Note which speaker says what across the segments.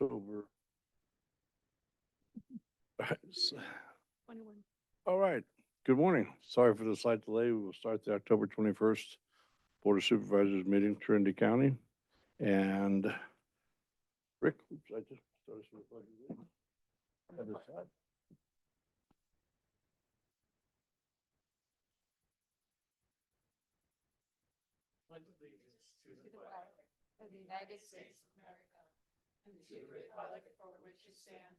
Speaker 1: October.
Speaker 2: 21.
Speaker 1: All right. Good morning. Sorry for the slight delay. We will start the October 21st Board of Supervisors meeting, Trinity County. And Rick, oops, I just started some recording. Other side.
Speaker 2: Of the United States of America, and to the republic for which it stands,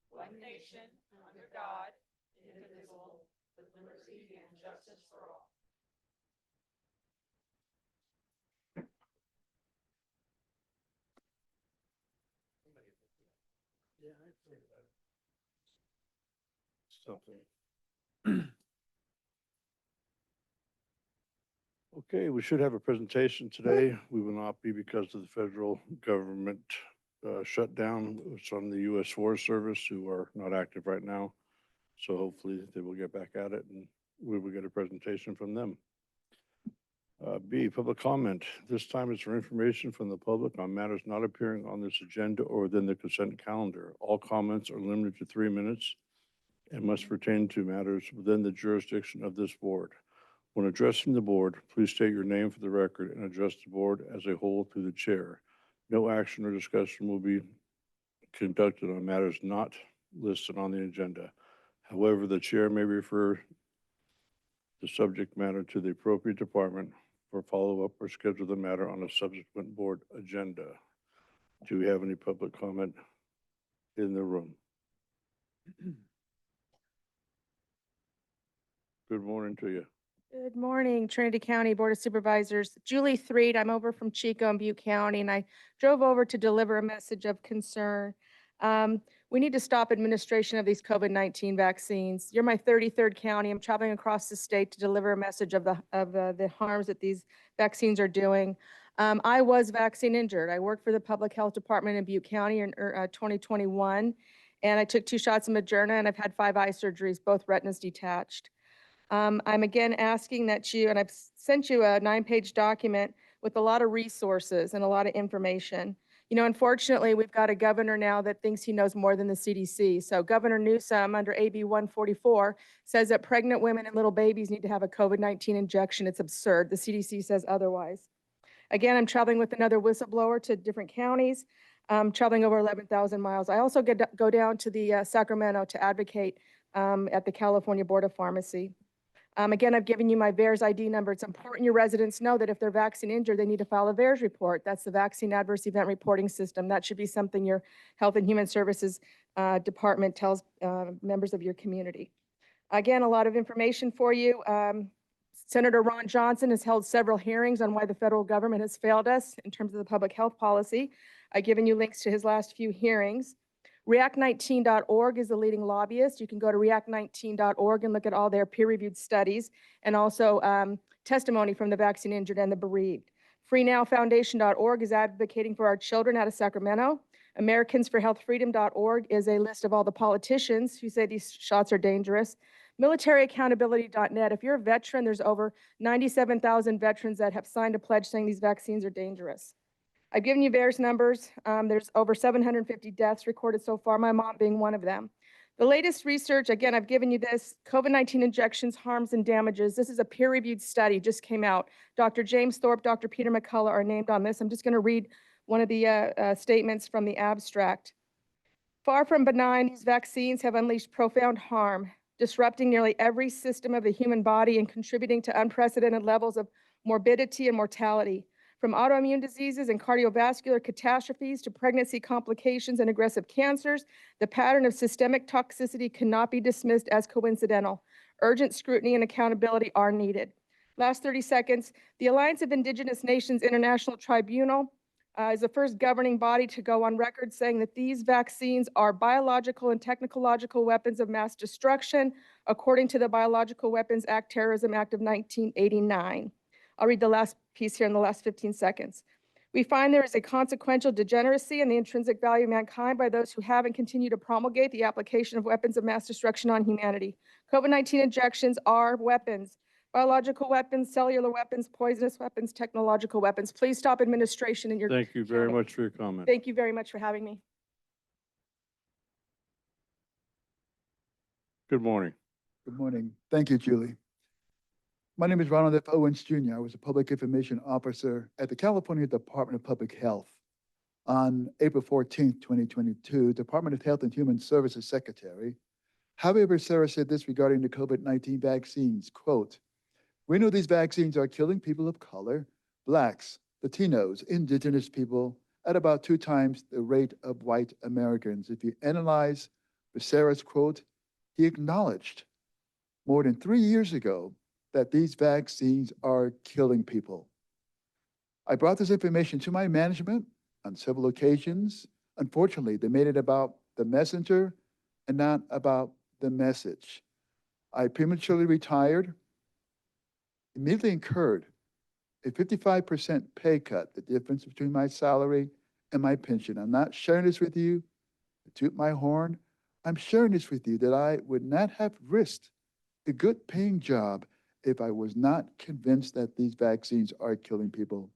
Speaker 2: one nation, under God, indivisible, with liberty and justice for all.
Speaker 1: Yeah, I think something. Okay, we should have a presentation today. We will not be because of the federal government shutdown. It's from the U.S. Forest Service, who are not active right now. So hopefully they will get back at it and we will get a presentation from them. B, public comment. This time is for information from the public on matters not appearing on this agenda or within the consent calendar. All comments are limited to 3 minutes and must pertain to matters within the jurisdiction of this board. When addressing the board, please state your name for the record and address the board as a whole through the chair. No action or discussion will be conducted on matters not listed on the agenda. However, the chair may refer the subject matter to the appropriate department for follow-up or schedule the matter on a subsequent board agenda. Do we have any public comment in the room? Good morning to you.
Speaker 2: Good morning, Trinity County Board of Supervisors. Julie Threed, I'm over from Chico and Butte County, and I drove over to deliver a message of concern. We need to stop administration of these COVID-19 vaccines. You're my 33rd county. I'm traveling across the state to deliver a message of the harms that these vaccines are doing. I was vaccine injured. I worked for the Public Health Department in Butte County in 2021, and I took 2 shots of Moderna, and I've had 5 eye surgeries, both retinas detached. I'm again asking that you, and I've sent you a 9-page document with a lot of resources and a lot of information. You know, unfortunately, we've got a governor now that thinks he knows more than the CDC. So Governor Newsom, under AB 144, says that pregnant women and little babies need to have a COVID-19 injection. It's absurd. The CDC says otherwise. Again, I'm traveling with another whistleblower to different counties, traveling over 11,000 miles. I also go down to the Sacramento to advocate at the California Board of Pharmacy. Again, I've given you my VAERS ID number. It's important your residents know that if they're vaccine injured, they need to file a VAERS report. That's the Vaccine Adverse Event Reporting System. That should be something your Health and Human Services Department tells members of your community. Again, a lot of information for you. Senator Ron Johnson has held several hearings on why the federal government has failed us in terms of the public health policy. I've given you links to his last few hearings. React19.org is the leading lobbyist. You can go to react19.org and look at all their peer-reviewed studies and also testimony from the vaccine injured and the bereaved. FreeNowFoundation.org is advocating for our children out of Sacramento. AmericansForHealthFreedom.org is a list of all the politicians who say these shots are dangerous. MilitaryAccountability.net, if you're a veteran, there's over 97,000 veterans that have signed a pledge saying these vaccines are dangerous. I've given you VAERS numbers. There's over 750 deaths recorded so far, my mom being one of them. The latest research, again, I've given you this, COVID-19 injections, harms and damages. This is a peer-reviewed study, just came out. Dr. James Thorpe, Dr. Peter McCullough are named on this. I'm just gonna read one of the statements from the abstract. Far from benign, these vaccines have unleashed profound harm, disrupting nearly every system of the human body and contributing to unprecedented levels of morbidity and mortality. From autoimmune diseases and cardiovascular catastrophes to pregnancy complications and aggressive cancers, the pattern of systemic toxicity cannot be dismissed as coincidental. Urgent scrutiny and accountability are needed. Last 30 seconds, the Alliance of Indigenous Nations International Tribunal is the first governing body to go on record saying that these vaccines are biological and technological weapons of mass destruction, according to the Biological Weapons Act, Terrorism Act of 1989. I'll read the last piece here in the last 15 seconds. We find there is a consequential degeneracy in the intrinsic value of mankind by those who have and continue to promulgate the application of weapons of mass destruction on humanity. COVID-19 injections are weapons, biological weapons, cellular weapons, poisonous weapons, technological weapons. Please stop administration in your
Speaker 1: Thank you very
Speaker 2: county.
Speaker 1: much for your comment.
Speaker 2: Thank you very much for having me.
Speaker 1: Good morning.
Speaker 3: Good morning. Thank you, Julie. My name is Ronald F. Owens Jr. I was a public information officer at the California Department of Public Health. On April 14th, 2022, Department of Health and Human Services Secretary Javier Becerra said this regarding the COVID-19 vaccines, quote, "We know these vaccines are killing people of color, Blacks, Latinos, indigenous people at about 2 times the rate of white Americans." If you analyze Becerra's quote, he acknowledged more than 3 years ago that these vaccines are killing people. I brought this information to my management on several occasions. Unfortunately, they made it about the messenger and not about the message. I prematurely retired, immediately incurred a 55% pay cut, the difference between my salary and my pension. I'm not sharing this with you to toot my horn. I'm sharing this with you that I would not have risked a good paying job if I was not convinced that these vaccines are killing people.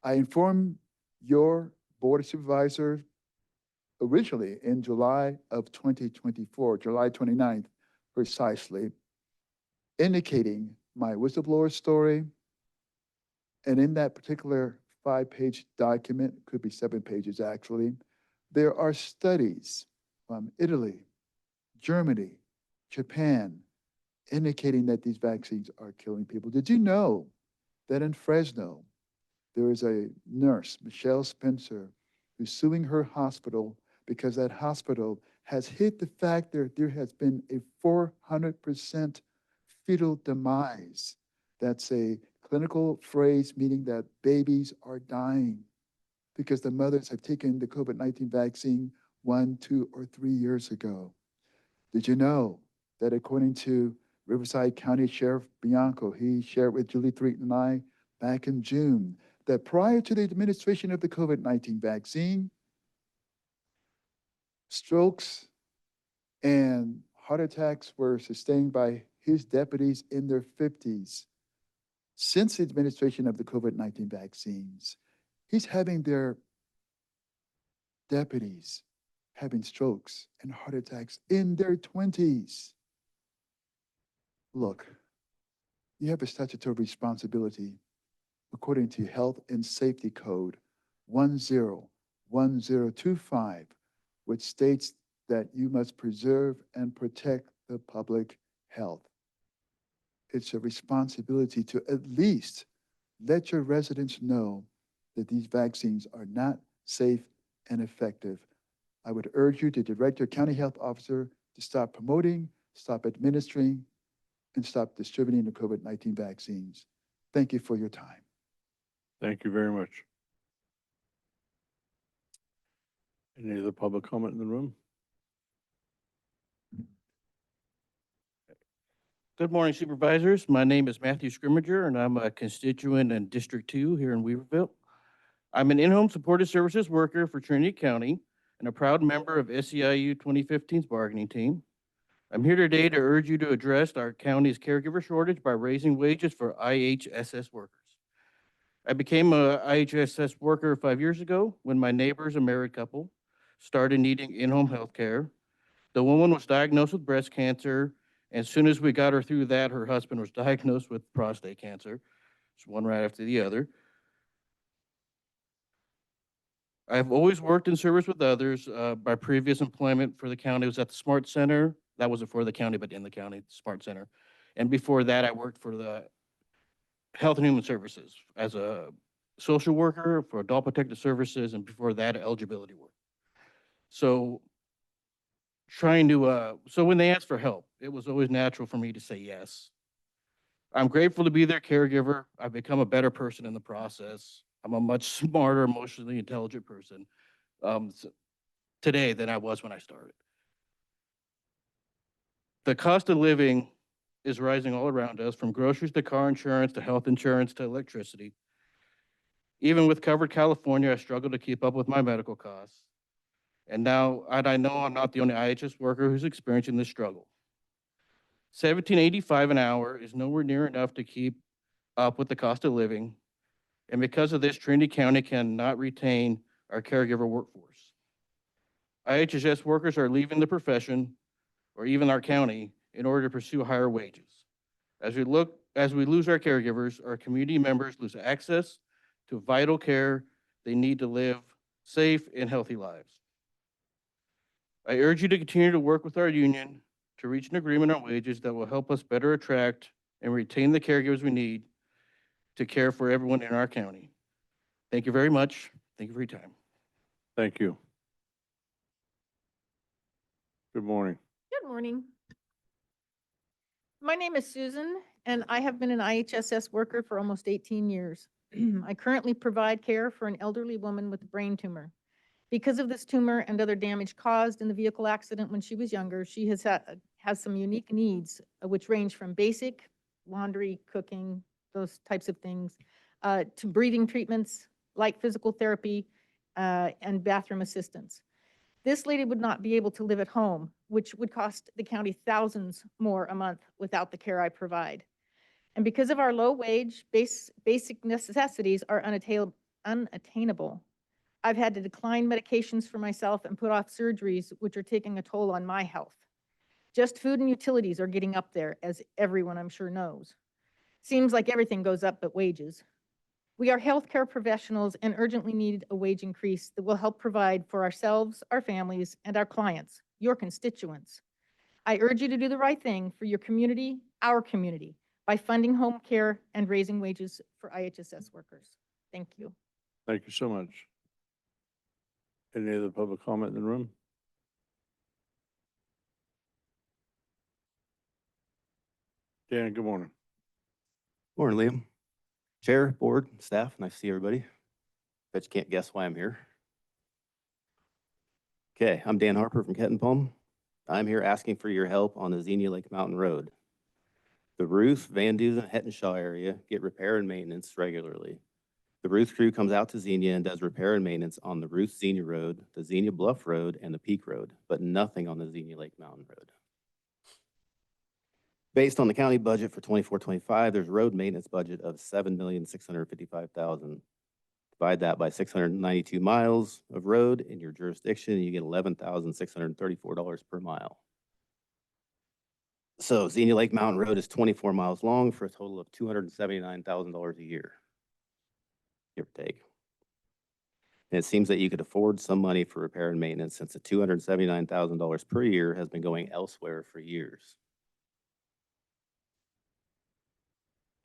Speaker 3: I informed your Board of Supervisors originally in July of 2024, July 29th, precisely, indicating my whistleblower story. And in that particular 5-page document, could be 7 pages actually, there are studies from Italy, Germany, Japan, indicating that these vaccines are killing people. Did you know that in Fresno, there is a nurse, Michelle Spencer, who's suing her hospital because that hospital has hid the fact that there has been a 400% fetal demise. That's a clinical phrase meaning that babies are dying because the mothers have taken the COVID-19 vaccine 1, 2, or 3 years ago. Did you know that according to Riverside County Sheriff Bianco, he shared with Julie Threaton and I back in June, that prior to the administration of the COVID-19 vaccine, strokes and heart attacks were sustained by his deputies in their 50s. Since the administration of the COVID-19 vaccines, he's having their deputies having strokes and heart attacks in their 20s. Look, you have a statutory responsibility according to Health and Safety Code 101025, which states that you must preserve and protect the public health. It's a responsibility to at least let your residents know that these vaccines are not safe and effective. I would urge you to direct your county health officer to stop promoting, stop administering, and stop distributing the COVID-19 vaccines. Thank you for your time.
Speaker 1: Thank you very much. Any other public comment in the room?
Speaker 4: Good morning, supervisors. My name is Matthew Scrimmager, and I'm a constituent in District 2 here in Weaverville. I'm an in-home supportive services worker for Trinity County and a proud member of SEIU 2015's bargaining team. I'm here today to urge you to address our county's caregiver shortage by raising wages for IHSS workers. I became a IHSS worker 5 years ago when my neighbors, a married couple, started needing in-home health care. The woman was diagnosed with breast cancer. As soon as we got her through that, her husband was diagnosed with prostate cancer. It's one right after the other. I've always worked in service with others. My previous employment for the county was at the Smart Center. That wasn't for the county, but in the county, Smart Center. And before that, I worked for the Health and Human Services as a social worker for Adult Protective Services, and before that, eligibility work. So so when they asked for help, it was always natural for me to say yes. I'm grateful to be their caregiver. I've become a better person in the process. I'm a much smarter, emotionally intelligent person today than I was when I started. The cost of living is rising all around us, from groceries to car insurance to health insurance to electricity. Even with Covered California, I struggle to keep up with my medical costs. And I know I'm not the only IHS worker who's experiencing this struggle. $17.85 an hour is nowhere near enough to keep up with the cost of living. And because of this, Trinity County cannot retain our caregiver workforce. IHSS workers are leaving the profession or even our county in order to pursue higher wages. As we lose our caregivers, our community members lose access to vital care they need to live safe and healthy lives. I urge you to continue to work with our union to reach an agreement on wages that will help us better attract and retain the caregivers we need to care for everyone in our county. Thank you very much. Thank you for your time.
Speaker 1: Thank you. Good morning.
Speaker 5: Good morning. My name is Susan, and I have been an IHSS worker for almost 18 years. I currently provide care for an elderly woman with a brain tumor. Because of this tumor and other damage caused in the vehicle accident when she was younger, she has some unique needs, which range from basic laundry, cooking, those types of things, to breathing treatments, light physical therapy, and bathroom assistance. This lady would not be able to live at home, which would cost the county thousands more a month without the care I provide. And because of our low wage, basic necessities are unattainable. I've had to decline medications for myself and put off surgeries, which are taking a toll on my health. Just food and utilities are getting up there, as everyone I'm sure knows. Seems like everything goes up but wages. We are healthcare professionals and urgently need a wage increase that will help provide for ourselves, our families, and our clients, your constituents. I urge you to do the right thing for your community, our community, by funding home care and raising wages for IHSS workers. Thank you.
Speaker 1: Thank you so much. Any other public comment in the room? Dan, good morning.
Speaker 6: Morning, Liam. Chair, board, staff, nice to see everybody. Bet you can't guess why I'm here. Okay, I'm Dan Harper from Kettenpalm. I'm here asking for your help on the Xenia Lake Mountain Road. The Ruth, Van Duzen, Hettenshaw area get repair and maintenance regularly. The Ruth crew comes out to Xenia and does repair and maintenance on the Ruth Xenia Road, the Xenia Bluff Road, and the Peak Road, but nothing on the Xenia Lake Mountain Road. Based on the county budget for 24-25, there's a road maintenance budget of $7,655,000. Divide that by 692 miles of road in your jurisdiction, and you get $11,634 per mile. So Xenia Lake Mountain Road is 24 miles long for a total of $279,000 a year, give or take. And it seems that you could afford some money for repair and maintenance since the $279,000 per year has been going elsewhere for years.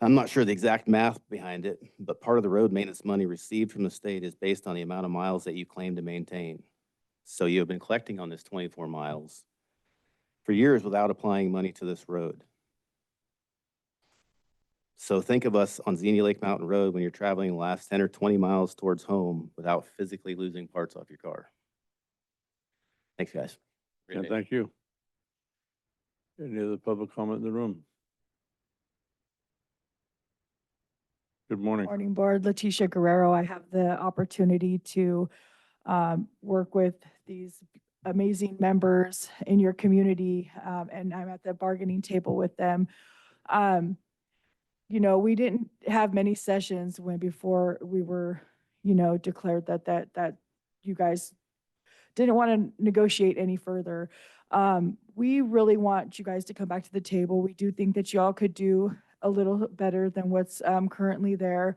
Speaker 6: I'm not sure the exact math behind it, but part of the road maintenance money received from the state is based on the amount of miles that you claim to maintain. So you have been collecting on this 24 miles for years without applying money to this road. So think of us on Xenia Lake Mountain Road when you're traveling the last 10 or 20 miles towards home without physically losing parts off your car. Thanks, guys.
Speaker 1: Yeah, thank you. Any other public comment in the room? Good morning.
Speaker 7: Morning, Board. Leticia Guerrero. I have the opportunity to work with these amazing members in your community, and I'm at the bargaining table with them. You know, we didn't have many sessions before we were, declared that you guys didn't want to negotiate any further. We really want you guys to come back to the table. We do think that y'all could do a little better than what's currently there.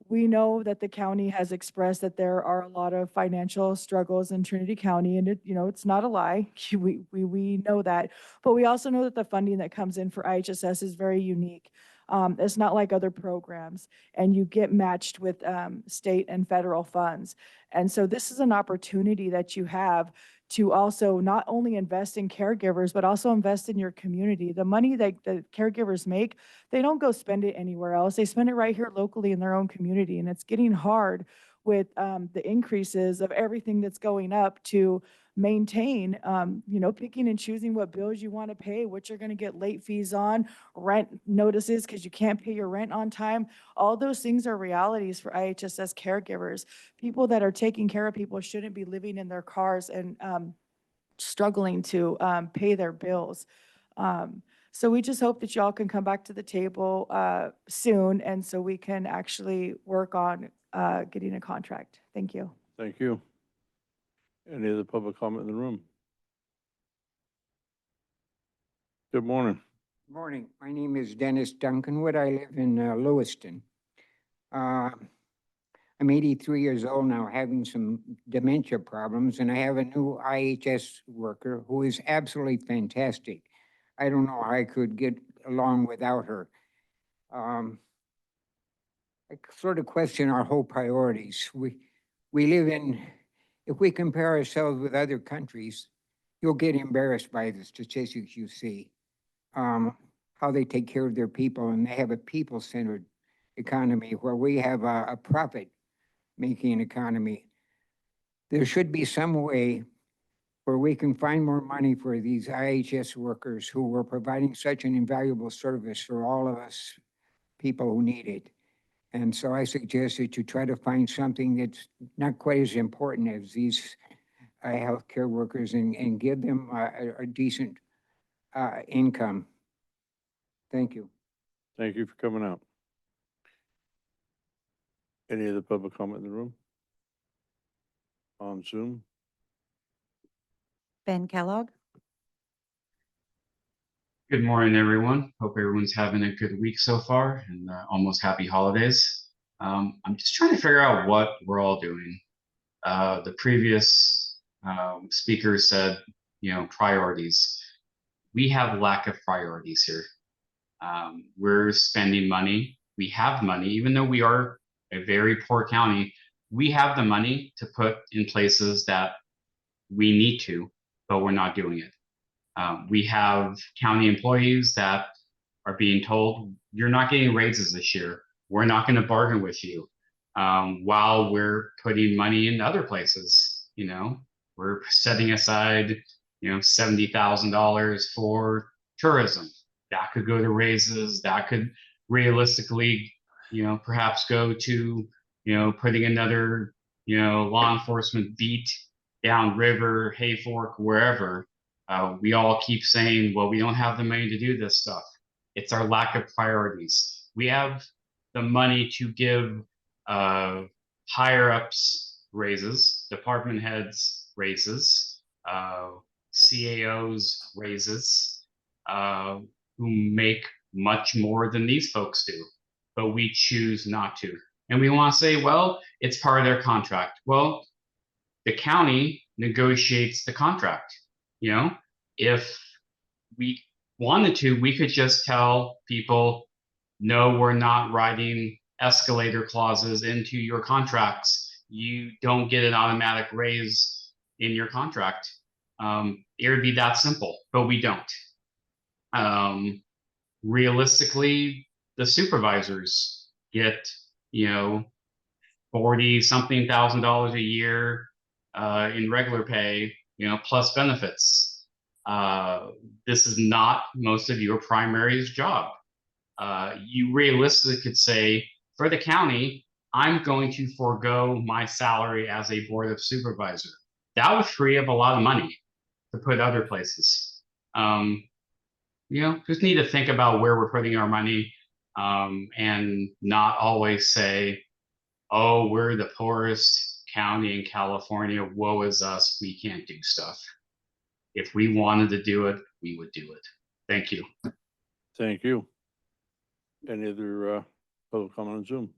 Speaker 7: We know that the county has expressed that there are a lot of financial struggles in Trinity County, and it's not a lie. We know that, but we also know that the funding that comes in for IHSS is very unique. It's not like other programs, and you get matched with state and federal funds. And so this is an opportunity that you have to also not only invest in caregivers, but also invest in your community. The money that the caregivers make, they don't go spend it anywhere else. They spend it right here locally in their own community. And it's getting hard with the increases of everything that's going up to maintain, picking and choosing what bills you want to pay, what you're going to get late fees on, rent notices because you can't pay your rent on time. All those things are realities for IHSS caregivers. People that are taking care of people shouldn't be living in their cars and struggling to pay their bills. So we just hope that y'all can come back to the table soon, and so we can actually work on getting a contract. Thank you.
Speaker 1: Thank you. Any other public comment in the room? Good morning.
Speaker 8: Morning. My name is Dennis Duncanwood. I live in Lewiston. I'm 83 years old now, having some dementia problems, and I have a new IHS worker who is absolutely fantastic. I don't know how I could get along without her. I sort of question our whole priorities. We live in, if we compare ourselves with other countries, you'll get embarrassed by the statistics you see. How they take care of their people, and they have a people-centered economy where we have a profit-making economy. There should be some way where we can find more money for these IHS workers who are providing such an invaluable service for all of us people who need it. And so I suggest that you try to find something that's not quite as important as these healthcare workers and give them a decent income. Thank you.
Speaker 1: Thank you for coming out. Any other public comment in the room? On Zoom?
Speaker 9: Ben Kellogg.
Speaker 10: Good morning, everyone. Hope everyone's having a good week so far and almost happy holidays. I'm just trying to figure out what we're all doing. The previous speaker said, priorities. We have lack of priorities here. We're spending money. We have money, even though we are a very poor county, we have the money to put in places that we need to, but we're not doing it. We have county employees that are being told, you're not getting raises this year. We're not going to bargain with you. While we're putting money in other places, we're setting aside, $70,000 for tourism. That could go to raises. That could realistically, perhaps go to, putting another, law enforcement beat downriver, Hayfork, wherever. We all keep saying, well, we don't have the money to do this stuff. It's our lack of priorities. We have the money to give higher ups raises, department heads raises, CAOs raises, who make much more than these folks do, but we choose not to. And we want to say, well, it's part of their contract. Well, the county negotiates the contract. If we wanted to, we could just tell people, no, we're not writing escalator clauses into your contracts. You don't get an automatic raise in your contract. It would be that simple, but we don't. Realistically, the supervisors get, $40-something thousand a year in regular pay, plus benefits. This is not most of your primary's job. You realistically could say, for the county, I'm going to forego my salary as a board of supervisor. That would free up a lot of money to put other places. Just need to think about where we're putting our money, and not always say, oh, we're the poorest county in California. Woe is us. We can't do stuff. If we wanted to do it, we would do it. Thank you.
Speaker 1: Thank you. Any other public comment on Zoom?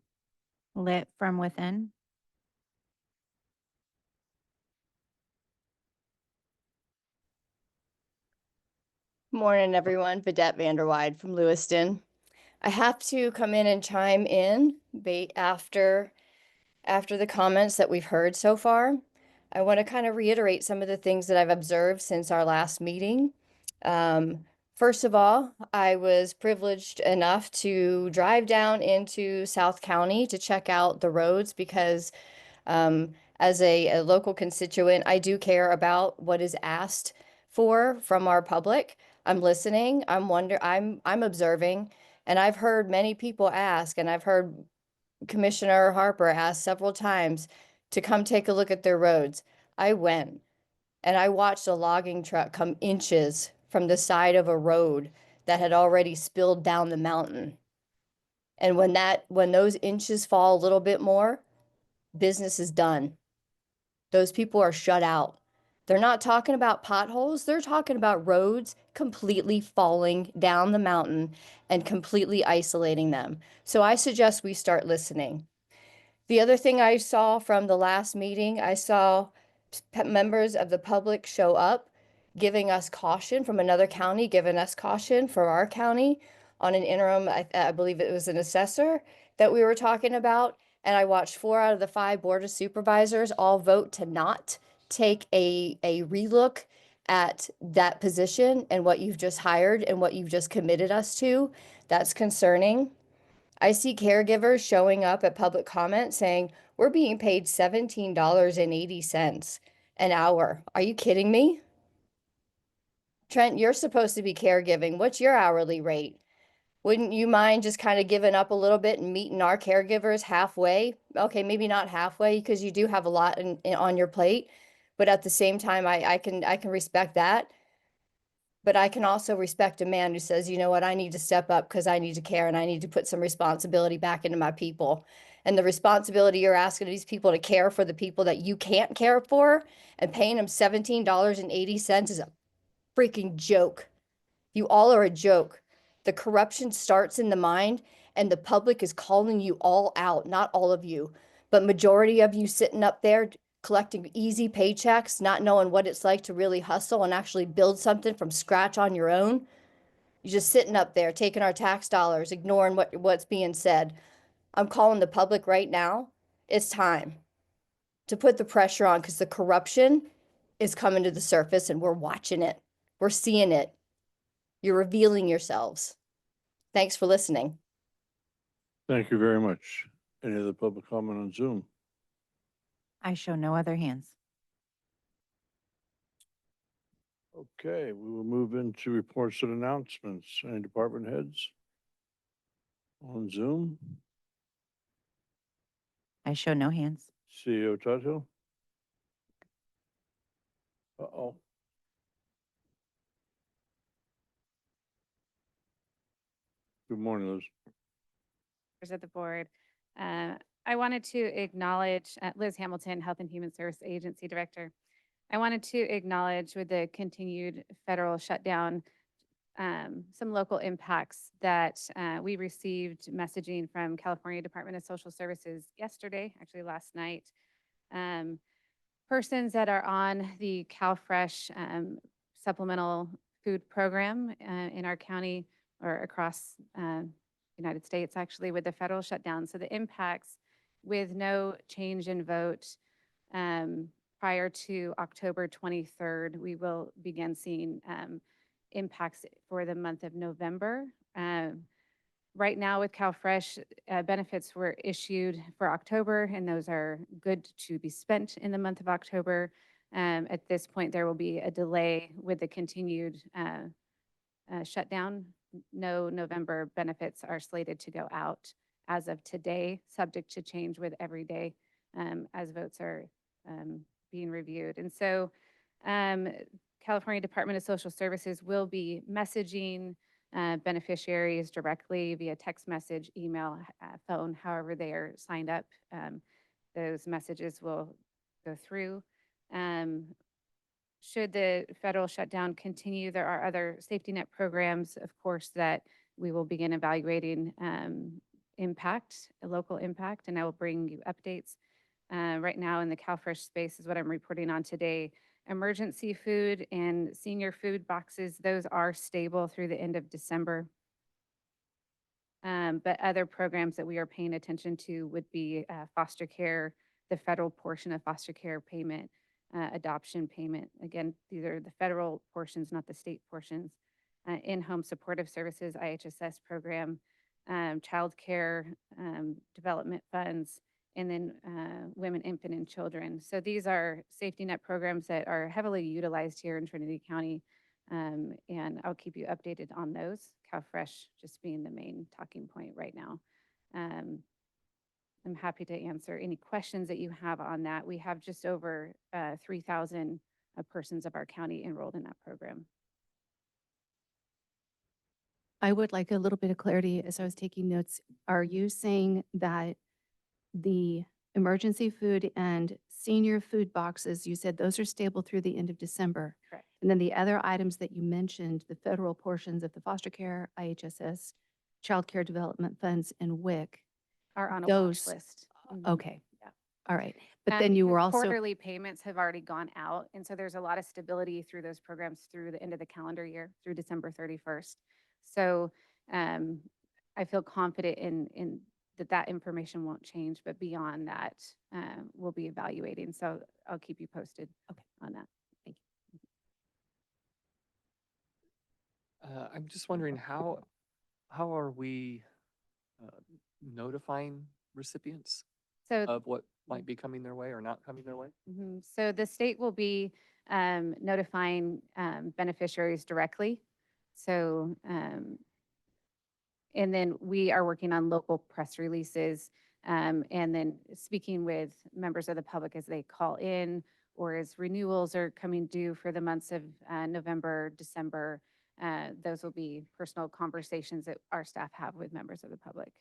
Speaker 9: Lit from within.
Speaker 11: Morning, everyone. Vidette Vanderwide from Lewiston. I have to come in and chime in after the comments that we've heard so far. I want to kind of reiterate some of the things that I've observed since our last meeting. First of all, I was privileged enough to drive down into South County to check out the roads because as a local constituent, I do care about what is asked for from our public. I'm listening, I'm observing, and I've heard many people ask, and I've heard Commissioner Harper ask several times to come take a look at their roads. I went and I watched a logging truck come inches from the side of a road that had already spilled down the mountain. And when those inches fall a little bit more, business is done. Those people are shut out. They're not talking about potholes. They're talking about roads completely falling down the mountain and completely isolating them. So I suggest we start listening. The other thing I saw from the last meeting, I saw members of the public show up, giving us caution from another county, giving us caution for our county on an interim, I believe it was an assessor that we were talking about. And I watched 4 out of the 5 board of supervisors all vote to not take a relook at that position and what you've just hired and what you've just committed us to. That's concerning. I see caregivers showing up at public comment saying, we're being paid $17.80 an hour. Are you kidding me? Trent, you're supposed to be caregiving. What's your hourly rate? Wouldn't you mind just kind of giving up a little bit and meeting our caregivers halfway? Okay, maybe not halfway because you do have a lot on your plate, but at the same time, I can respect that. But I can also respect a man who says, you know what, I need to step up because I need to care and I need to put some responsibility back into my people. And the responsibility you're asking these people to care for the people that you can't care for and paying them $17.80 is a freaking joke. You all are a joke. The corruption starts in the mind and the public is calling you all out, not all of you, but majority of you sitting up there collecting easy paychecks, not knowing what it's like to really hustle and actually build something from scratch on your own. You're just sitting up there taking our tax dollars, ignoring what's being said. I'm calling the public right now. It's time to put the pressure on because the corruption is coming to the surface and we're watching it. We're seeing it. You're revealing yourselves. Thanks for listening.
Speaker 1: Thank you very much. Any other public comment on Zoom?
Speaker 9: I show no other hands.
Speaker 1: Okay, we will move into reports and announcements. Any department heads on Zoom?
Speaker 9: I show no hands.
Speaker 1: CEO Tuthill? Uh-oh. Good morning, Liz.
Speaker 12: Members of the board. I wanted to acknowledge Liz Hamilton, Health and Human Service Agency Director. I wanted to acknowledge with the continued federal shutdown, some local impacts that we received messaging from California Department of Social Services yesterday, actually last night. Persons that are on the CalFresh supplemental food program in our county or across United States, actually, with the federal shutdown. So the impacts with no change in vote prior to October 23rd, we will begin seeing impacts for the month of November. Right now with CalFresh, benefits were issued for October, and those are good to be spent in the month of October. At this point, there will be a delay with the continued shutdown. No November benefits are slated to go out as of today, subject to change with every day as votes are being reviewed. And so California Department of Social Services will be messaging beneficiaries directly via text message, email, phone, however they are signed up. Those messages will go through. Should the federal shutdown continue, there are other safety net programs, of course, that we will begin evaluating impact, a local impact, and I will bring you updates. Right now in the CalFresh space is what I'm reporting on today. Emergency food and senior food boxes, those are stable through the end of December. But other programs that we are paying attention to would be foster care, the federal portion of foster care payment, adoption payment. Again, these are the federal portions, not the state portions. In-home supportive services, IHSS program, child care development funds, and then women, infant, and children. So these are safety net programs that are heavily utilized here in Trinity County. And I'll keep you updated on those, CalFresh just being the main talking point right now. I'm happy to answer any questions that you have on that. We have just over 3,000 persons of our county enrolled in that program.
Speaker 13: I would like a little bit of clarity as I was taking notes. Are you saying that the emergency food and senior food boxes, you said those are stable through the end of December.
Speaker 12: Correct.
Speaker 13: And then the other items that you mentioned, the federal portions of the foster care, IHSS, child care development funds, and WIC.
Speaker 12: Are on a watch
Speaker 13: Those-
Speaker 12: list. Mhm.
Speaker 13: Okay.
Speaker 12: Yeah.
Speaker 13: All right. But then you
Speaker 12: Because
Speaker 13: were also,
Speaker 12: quarterly payments have already gone out, and so there's a lot of stability through those programs through the end of the calendar year, through December 31st. So I feel confident in that information won't change, but beyond that, we'll be evaluating. So I'll keep you posted on that. Thank you.
Speaker 14: I'm just wondering how are we notifying recipients
Speaker 12: So
Speaker 14: of what might be coming their way or not coming their way?
Speaker 12: So the state will be notifying beneficiaries directly. So, and then we are working on local press releases, and then speaking with members of the public as they call in or as renewals are coming due for the months of November, December. Those will be personal conversations that our staff have with members of the public.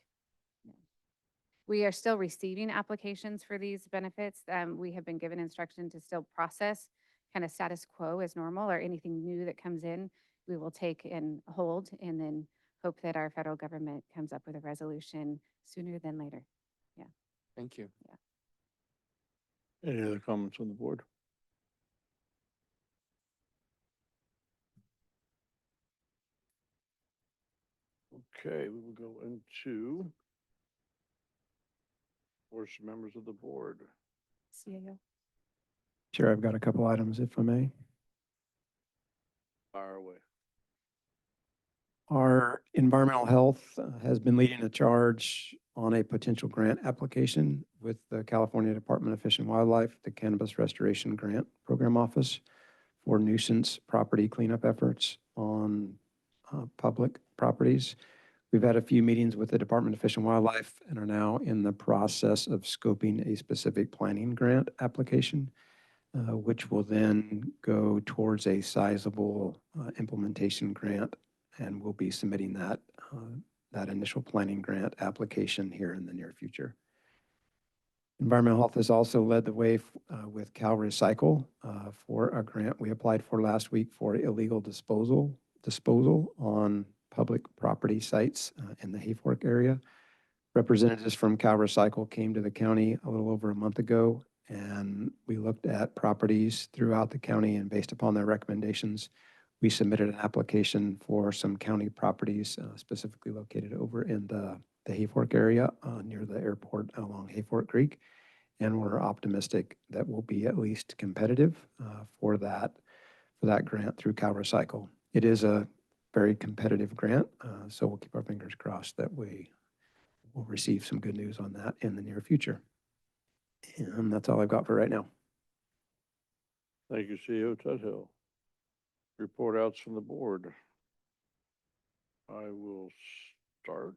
Speaker 12: We are still receiving applications for these benefits. We have been given instruction to still process kind of status quo as normal, or anything new that comes in, we will take and hold, and then hope that our federal government comes up with a resolution sooner than later. Yeah.
Speaker 14: Thank you.
Speaker 1: Any other comments on the board? Okay, we will go into first members of the board.
Speaker 13: CAO.
Speaker 15: Sure, I've got a couple items if I may.
Speaker 1: Fire away.
Speaker 15: Our environmental health has been leading a charge on a potential grant application with the California Department of Fish and Wildlife, the Cannabis Restoration Grant Program Office, for nuisance property cleanup efforts on public properties. We've had a few meetings with the Department of Fish and Wildlife and are now in the process of scoping a specific planning grant application, which will then go towards a sizable implementation grant, and we'll be submitting that initial planning grant application here in the near future. Environmental Health has also led the way with Cal Recycle for a grant we applied for last week for illegal disposal on public property sites in the Hayfork area. Representatives from Cal Recycle came to the county a little over a month ago, and we looked at properties throughout the county, and based upon their recommendations, we submitted an application for some county properties specifically located over in the Hayfork area near the airport along Hayfork Creek. And we're optimistic that we'll be at least competitive for that grant through Cal Recycle. It is a very competitive grant, so we'll keep our fingers crossed that we will receive some good news on that in the near future. And that's all I've got for right now.
Speaker 1: Thank you, CEO Tudhill. Report outs from the board. I will start.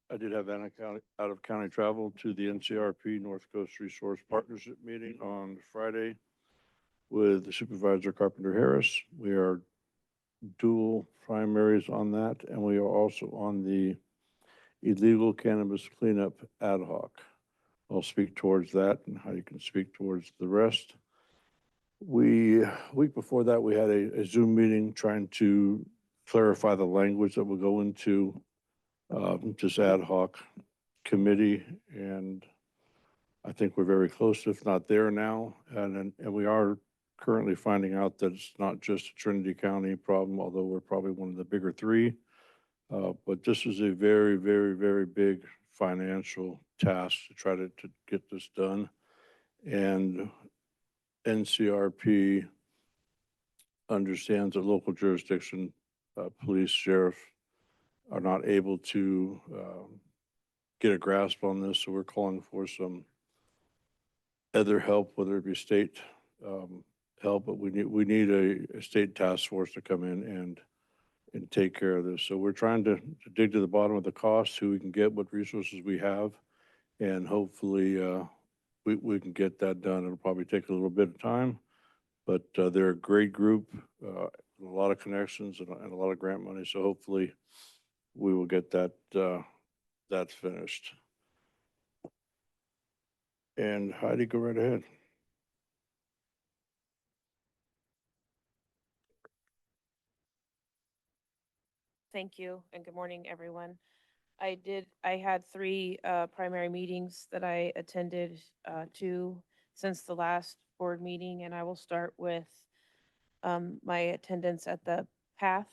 Speaker 1: I did have out of county travel to the NCRP North Coast Resource Partnership meeting on Friday with the Supervisor Carpenter Harris. We are dual primaries on that, and we are also on the illegal cannabis cleanup ad hoc. I'll speak towards that and how you can speak towards the rest. Week before that, we had a Zoom meeting trying to clarify the language that will go into this ad hoc committee, and I think we're very close, if not there now. And we are currently finding out that it's not just a Trinity County problem, although we're probably one of the bigger three. But this is a very, very, very big financial task to try to get this done. And NCRP understands that local jurisdiction, police, sheriff, are not able to get a grasp on this. So we're calling for some other help, whether it be state help, but we need a state task force to come in and take care of this. So we're trying to dig to the bottom of the costs, who we can get, what resources we have, and hopefully we can get that done. It'll probably take a little bit of time, but they're a great group, a lot of connections and a lot of grant money. So hopefully we will get that that's finished. And Heidi, go right ahead.
Speaker 16: Thank you, and good morning, everyone. I had three primary meetings that I attended to since the last board meeting, and I will start with my attendance at the PATH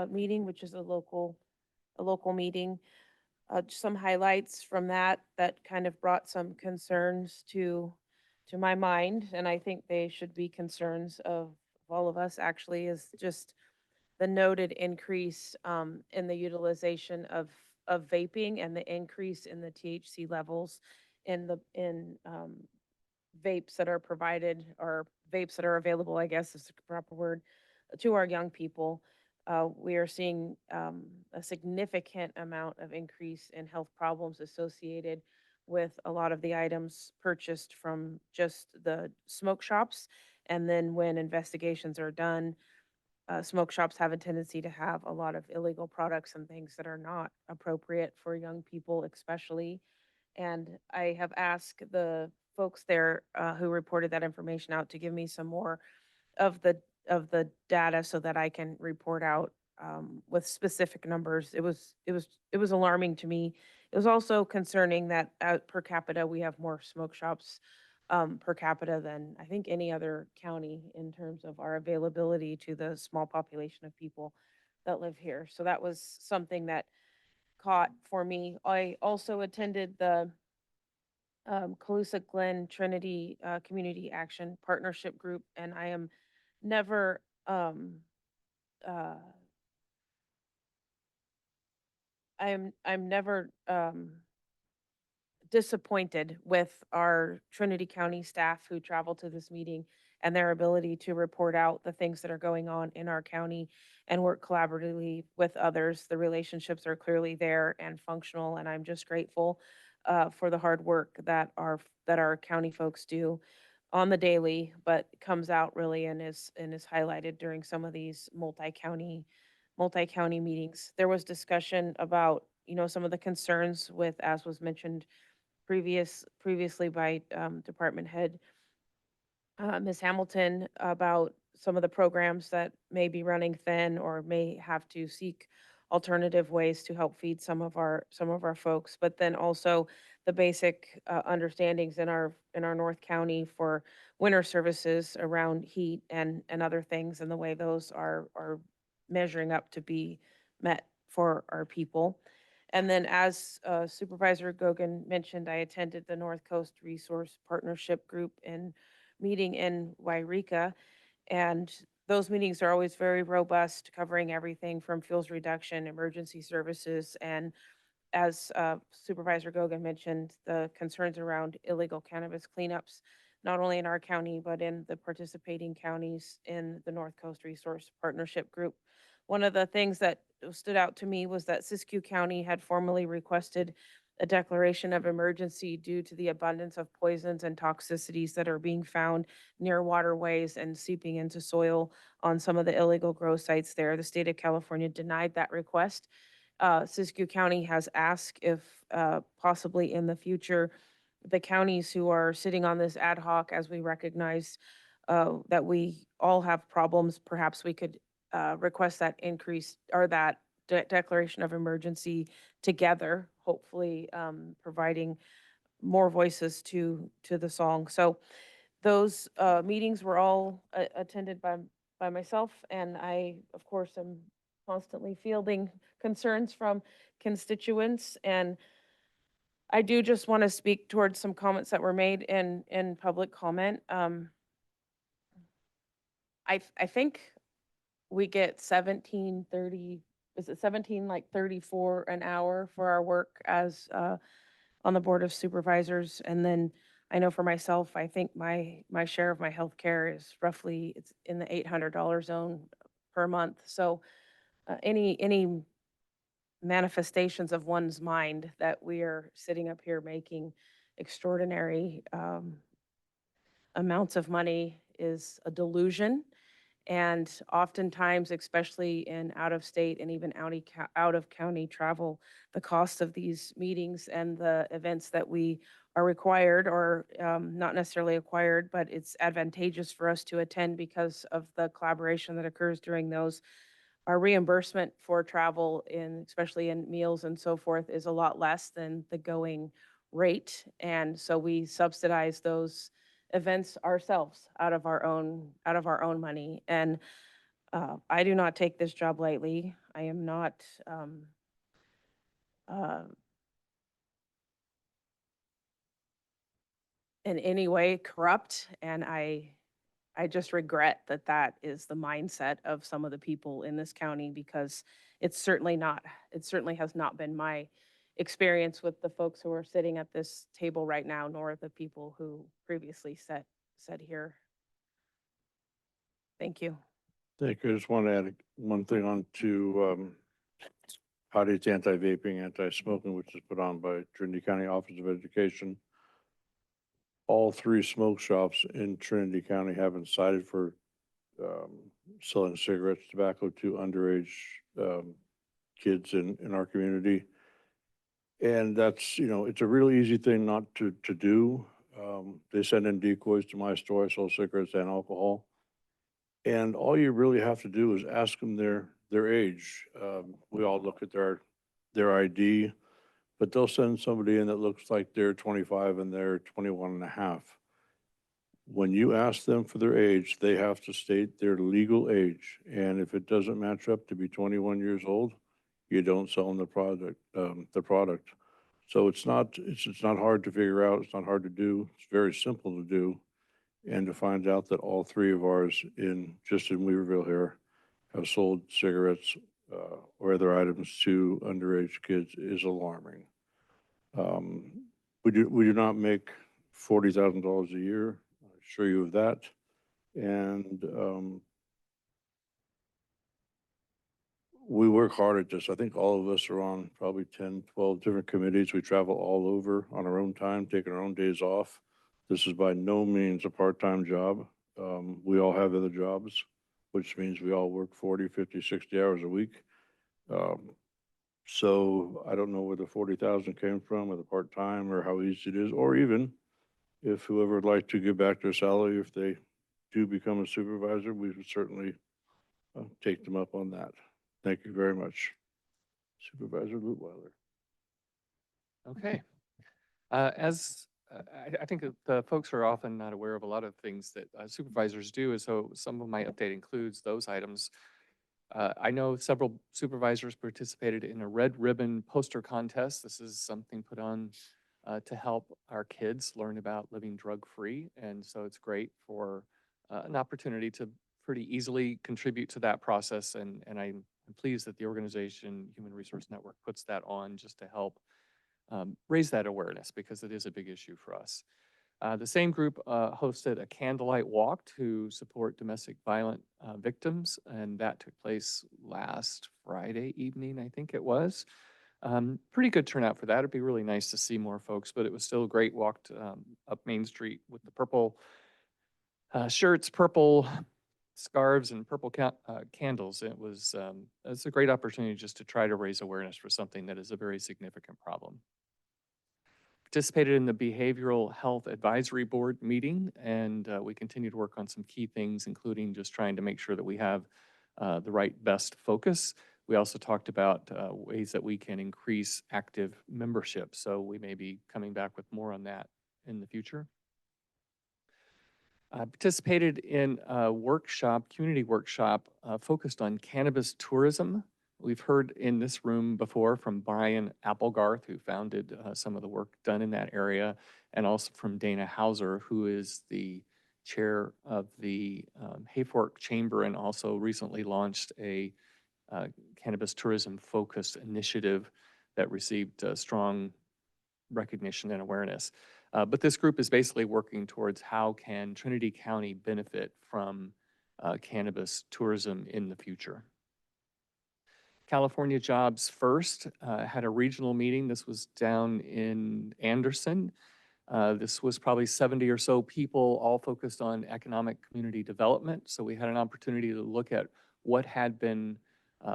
Speaker 16: meeting, which is a local meeting. Just some highlights from that kind of brought some concerns to my mind, and I think they should be concerns of all of us, actually, is just the noted increase in the utilization of vaping and the increase in the THC levels in vapes that are provided, or vapes that are available, I guess is the proper word, to our young people. We are seeing a significant amount of increase in health problems associated with a lot of the items purchased from just the smoke shops. And then when investigations are done, smoke shops have a tendency to have a lot of illegal products and things that are not appropriate for young people, especially. And I have asked the folks there who reported that information out to give me some more of the data so that I can report out with specific numbers. It was alarming to me. It was also concerning that per capita we have more smoke shops per capita than I think any other county in terms of our availability to the small population of people that live here. So that was something that caught for me. I also attended the Colusa Glen Trinity Community Action Partnership Group, and I am never uh, I'm never disappointed with our Trinity County staff who travel to this meeting and their ability to report out the things that are going on in our county and work collaboratively with others. The relationships are clearly there and functional, and I'm just grateful for the hard work that our county folks do on the daily, but comes out really and is highlighted during some of these multi-county meetings. There was discussion about, some of the concerns with, as was mentioned previously by department head Ms. Hamilton, about some of the programs that may be running thin or may have to seek alternative ways to help feed some of our folks, but then also the basic understandings in our North County for winter services around heat and other things, and the way those are measuring up to be met for our people. And then, as Supervisor Gogan mentioned, I attended the North Coast Resource Partnership Group meeting in Wairika, and those meetings are always very robust, covering everything from fuels reduction, emergency services, and as Supervisor Gogan mentioned, the concerns around illegal cannabis cleanups, not only in our county, but in the participating counties in the North Coast Resource Partnership Group. One of the things that stood out to me was that Siskiyou County had formally requested a declaration of emergency due to the abundance of poisons and toxicities that are being found near waterways and seeping into soil on some of the illegal grow sites there. The state of California denied that request. Siskiyou County has asked if possibly in the future, the counties who are sitting on this ad hoc, as we recognize that we all have problems, perhaps we could request that increase or that declaration of emergency together, hopefully providing more voices to the song. So those meetings were all attended by myself, and I, of course, am constantly fielding concerns from constituents. And I do just want to speak towards some comments that were made in public comment. I think we get 17.30, is it 17 like 34 an hour for our work as on the Board of Supervisors. And then I know for myself, I think my share of my health care is roughly, it's in the $800 zone per month. So any manifestations of one's mind that we are sitting up here making extraordinary amounts of money is a delusion. And oftentimes, especially in out of state and even out of county travel, the cost of these meetings and the events that we are required or not necessarily acquired, but it's advantageous for us to attend because of the collaboration that occurs during those. Our reimbursement for travel in, especially in meals and so forth, is a lot less than the going rate. And so we subsidize those events ourselves out of our own money. And I do not take this job lightly. I am not uh, in any way corrupt, and I just regret that that is the mindset of some of the people in this county, because it's certainly not, it certainly has not been my experience with the folks who are sitting at this table right now, nor the people who previously said here. Thank you.
Speaker 1: Thank you. I just want to add one thing on to Patty's anti-vaping, anti-smoking, which is put on by Trinity County Office of Education. All 3 smoke shops in Trinity County have been cited for selling cigarettes, tobacco to underage kids in our community. And that's, it's a really easy thing not to do. They send in decoys to my store. I sell cigarettes and alcohol. And all you really have to do is ask them their age. We all look at their ID, but they'll send somebody in that looks like they're 25 and they're 21 and a half. When you ask them for their age, they have to state their legal age. And if it doesn't match up to be 21 years old, you don't sell them the product. So it's not hard to figure out. It's not hard to do. It's very simple to do. And to find out that all 3 of ours just in Weaverville here have sold cigarettes or other items to underage kids is alarming. We do not make $40,000 a year. I assure you of that. And we work hard at this. I think all of us are on probably 10, 12 different committees. We travel all over on our own time, taking our own days off. This is by no means a part-time job. We all have other jobs, which means we all work 40, 50, 60 hours a week. So I don't know where the 40,000 came from, or the part-time, or how easy it is, or even if whoever would like to give back their salary, if they do become a supervisor, we would certainly take them up on that. Thank you very much, Supervisor Lutweiler.
Speaker 14: Okay. I think that the folks are often not aware of a lot of things that supervisors do, and so some of my update includes those items. I know several supervisors participated in a red ribbon poster contest. This is something put on to help our kids learn about living drug-free, and so it's great for an opportunity to pretty easily contribute to that process, and I'm pleased that the organization Human Resource Network puts that on just to help raise that awareness, because it is a big issue for us. The same group hosted a candlelight walk to support domestic violence victims, and that took place last Friday evening, I think it was. Pretty good turnout for that. It'd be really nice to see more folks, but it was still a great walk up Main Street with the purple shirts, purple scarves, and purple candles. It's a great opportunity just to try to raise awareness for something that is a very significant problem. Participated in the Behavioral Health Advisory Board meeting, and we continue to work on some key things, including just trying to make sure that we have the right best focus. We also talked about ways that we can increase active membership, so we may be coming back with more on that in the future. Participated in a workshop, community workshop, focused on cannabis tourism. We've heard in this room before from Brian Applegarth, who founded some of the work done in that area, and also from Dana Hauser, who is the chair of the Hayfork Chamber and also recently launched a cannabis tourism focused initiative that received strong recognition and awareness. But this group is basically working towards how can Trinity County benefit from cannabis tourism in the future. California Jobs First had a regional meeting. This was down in Anderson. This was probably 70 or so people, all focused on economic community development. So we had an opportunity to look at what had been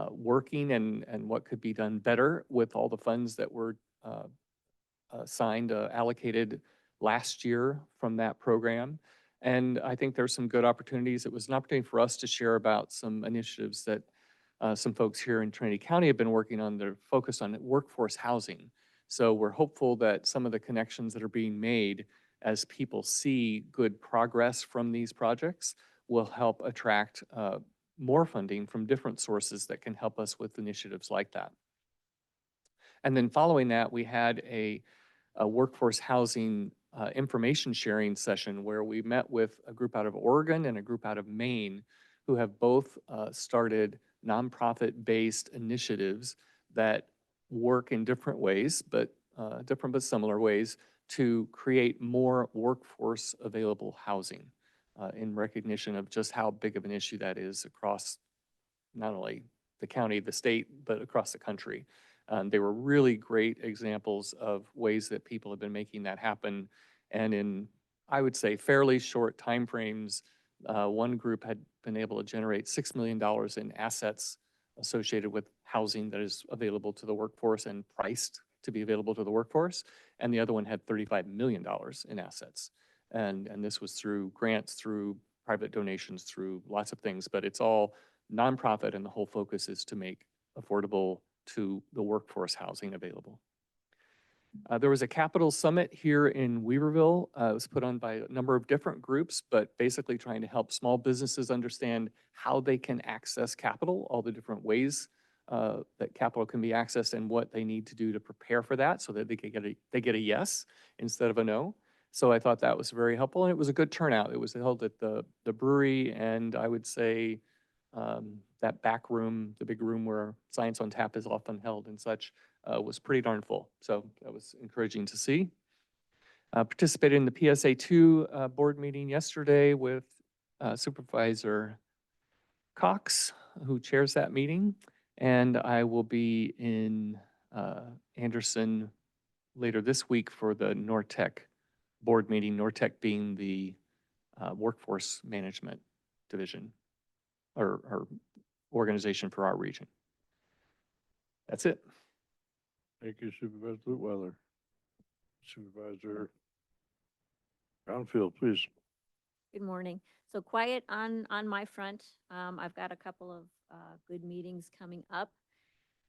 Speaker 14: working and what could be done better with all the funds that were signed, allocated last year from that program. And I think there's some good opportunities. It was an opportunity for us to share about some initiatives that some folks here in Trinity County have been working on. They're focused on workforce housing. So we're hopeful that some of the connections that are being made as people see good progress from these projects will help attract more funding from different sources that can help us with initiatives like that. And then following that, we had a workforce housing information sharing session where we met with a group out of Oregon and a group out of Maine who have both started nonprofit-based initiatives that work in different ways, but different but similar ways to create more workforce available housing in recognition of just how big of an issue that is across not only the county, the state, but across the country. They were really great examples of ways that people have been making that happen. And in, I would say, fairly short timeframes, one group had been able to generate $6 million in assets associated with housing that is available to the workforce and priced to be available to the workforce. And the other one had $35 million in assets. And this was through grants, through private donations, through lots of things, but it's all nonprofit, and the whole focus is to make affordable to the workforce housing available. There was a capital summit here in Weaverville. It was put on by a number of different groups, but basically trying to help small businesses understand how they can access capital, all the different ways that capital can be accessed and what they need to do to prepare for that so that they get a yes instead of a no. So I thought that was very helpful, and it was a good turnout. It was held at the brewery, and I would say that back room, the big room where Science on Tap is often held and such, was pretty darn full. So that was encouraging to see. Participated in the PSA2 board meeting yesterday with Supervisor Cox, who chairs that meeting. And I will be in Anderson later this week for the Nortec board meeting, Nortec being the workforce management division or organization for our region. That's it.
Speaker 1: Thank you, Supervisor Weller. Supervisor Brownfield, please.
Speaker 17: Good morning. So quiet on my front. I've got a couple of good meetings coming up.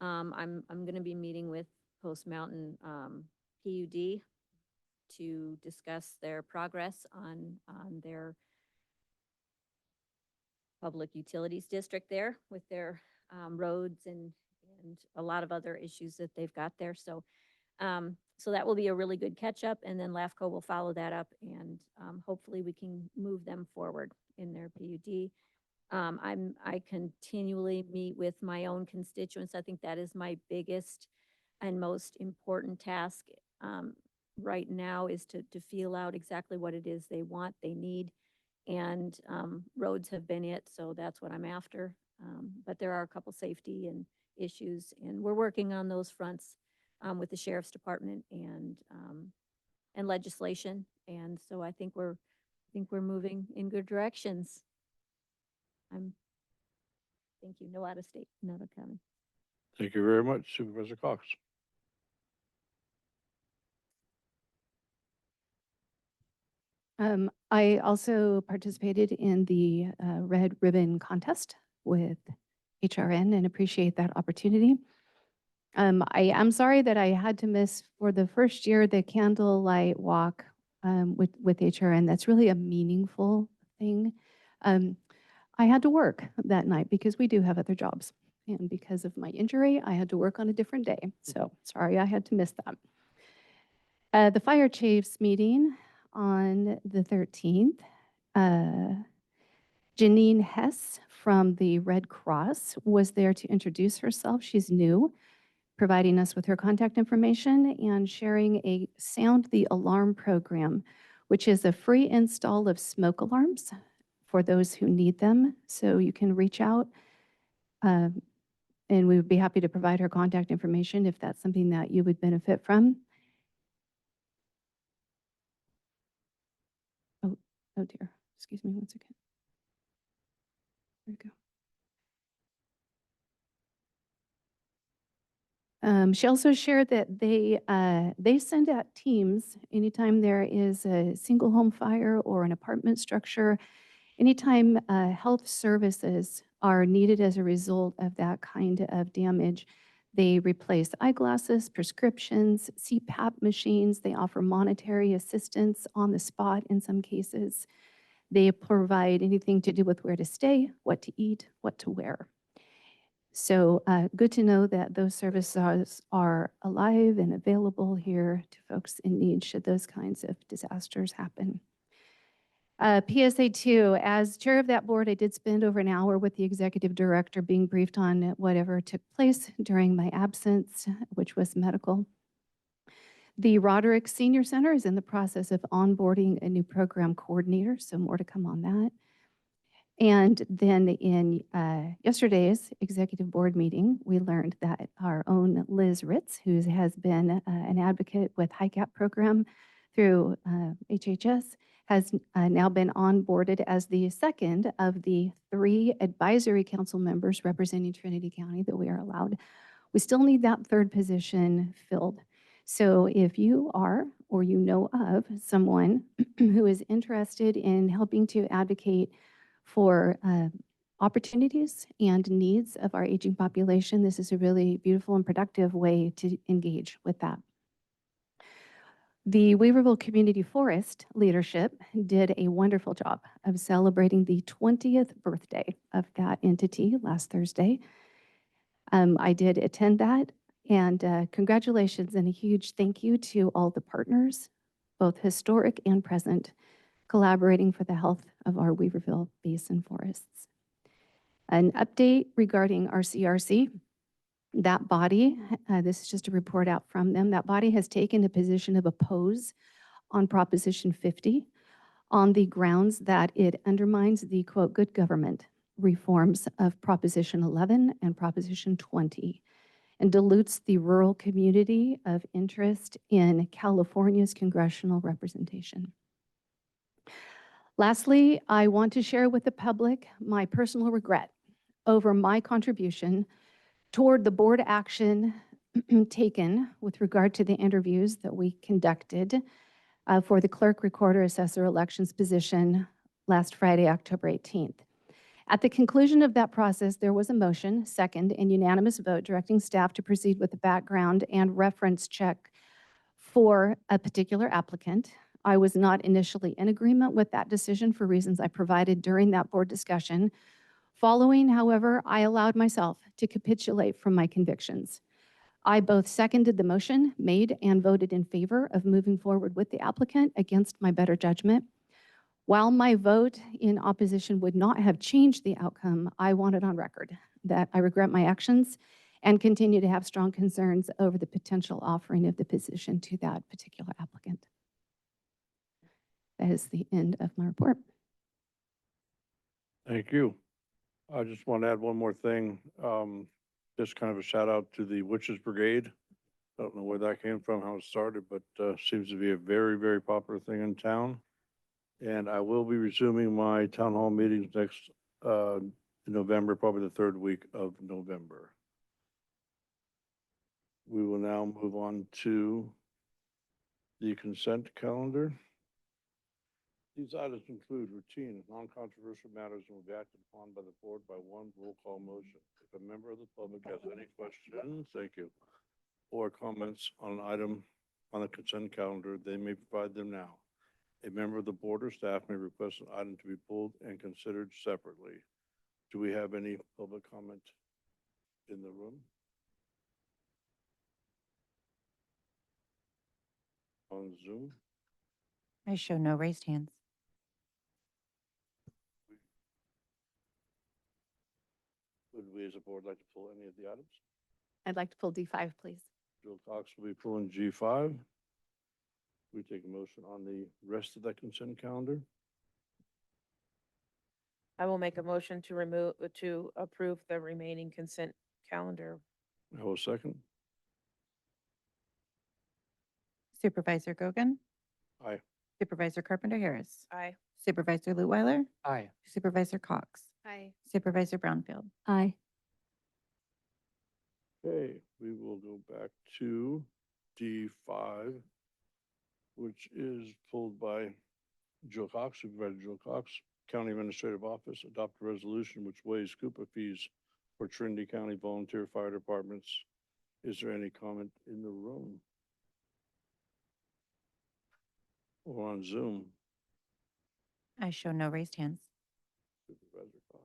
Speaker 17: I'm going to be meeting with Post Mountain PUD to discuss their progress on their public utilities district there with their roads and a lot of other issues that they've got there. So so that will be a really good catch up, and then LAFCO will follow that up, and hopefully we can move them forward in their PUD. I continually meet with my own constituents. I think that is my biggest and most important task right now, is to feel out exactly what it is they want, they need, and roads have been it, so that's what I'm after. But there are a couple safety and issues, and we're working on those fronts with the Sheriff's Department and legislation, and so I think we're moving in good directions. Thank you. No out of state, no out of county.
Speaker 1: Thank you very much, Supervisor Cox.
Speaker 13: I also participated in the Red Ribbon Contest with HRN and appreciate that opportunity. I am sorry that I had to miss for the first year the candlelight walk with HRN. That's really a meaningful thing. I had to work that night because we do have other jobs. And because of my injury, I had to work on a different day. So sorry I had to miss that. The fire chiefs meeting on the 13th, Janine Hess from the Red Cross was there to introduce herself. She's new, providing us with her contact information and sharing a Sound the Alarm program, which is a free install of smoke alarms for those who need them. So you can reach out and we would be happy to provide her contact information if that's something that you would benefit from. Oh dear, excuse me one second. There we go. She also shared that they send out teams anytime there is a single home fire or an apartment structure, anytime health services are needed as a result of that kind of damage. They replace eyeglasses, prescriptions, CPAP machines. They offer monetary assistance on the spot in some cases. They provide anything to do with where to stay, what to eat, what to wear. So good to know that those services are alive and available here to folks in need should those kinds of disasters happen. PSA 2, as chair of that board, I did spend over an hour with the executive director being briefed on whatever took place during my absence, which was medical. The Roderick Senior Center is in the process of onboarding a new program coordinator, so more to come on that. And then in yesterday's executive board meeting, we learned that our own Liz Ritz, who has been an advocate with HICAP program through HHS, has now been onboarded as the second of the 3 advisory council members representing Trinity County that we are allowed. We still need that third position filled. So if you are or you know of someone who is interested in helping to advocate for opportunities and needs of our aging population, this is a really beautiful and productive way to engage with that. The Weaverville Community Forest leadership did a wonderful job of celebrating the 20th birthday of that entity last Thursday. I did attend that, and congratulations and a huge thank you to all the partners, both historic and present, collaborating for the health of our Weaverville Basin forests. An update regarding RCRC. That body, this is just a report out from them, that body has taken a position of oppose on Proposition 50 on the grounds that it undermines the, quote, good government reforms of Proposition 11 and Proposition 20 and dilutes the rural community of interest in California's congressional representation. Lastly, I want to share with the public my personal regret over my contribution toward the board action taken with regard to the interviews that we conducted for the clerk, recorder, assessor elections position last Friday, October 18th. At the conclusion of that process, there was a motion, second, and unanimous vote directing staff to proceed with the background and reference check for a particular applicant. I was not initially in agreement with that decision for reasons I provided during that board discussion. Following, however, I allowed myself to capitulate from my convictions. I both seconded the motion made and voted in favor of moving forward with the applicant against my better judgment. While my vote in opposition would not have changed the outcome, I wanted on record that I regret my actions and continue to have strong concerns over the potential offering of the position to that particular applicant. That is the end of my report.
Speaker 1: Thank you. I just want to add one more thing. Just kind of a shout out to the Witches Brigade. I don't know where that came from, how it started, but seems to be a very, very popular thing in town. And I will be resuming my town hall meetings next in November, probably the 3rd week of November. We will now move on to the consent calendar. These items include routine and non-controversial matters and will be acted upon by the board by one roll call motion. If a member of the public has any questions, thank you, or comments on an item on the consent calendar, they may provide them now. A member of the board or staff may request an item to be pulled and considered separately. Do we have any public comment in the room? On Zoom?
Speaker 9: I show no raised hands.
Speaker 1: Would we as a board like to pull any of the items?
Speaker 2: I'd like to pull D5, please.
Speaker 1: Jill Cox will be pulling G5. We take a motion on the rest of that consent calendar.
Speaker 16: I will make a motion to approve the remaining consent calendar.
Speaker 1: I will second.
Speaker 9: Supervisor Gogan,
Speaker 1: Aye.
Speaker 9: Supervisor Carpenter Harris,
Speaker 16: Aye.
Speaker 9: Supervisor Lutwiler,
Speaker 14: Aye.
Speaker 9: Supervisor Cox,
Speaker 2: Aye.
Speaker 9: Supervisor Brownfield.
Speaker 13: Aye.
Speaker 1: Okay, we will go back to D5, which is pulled by Joe Cox, Supervisor Joe Cox. County Administrative Office adopt a resolution which waives CUPA fees for Trinity County volunteer fire departments. Is there any comment in the room? Or on Zoom?
Speaker 9: I show no raised hands.
Speaker 1: Supervisor Cox.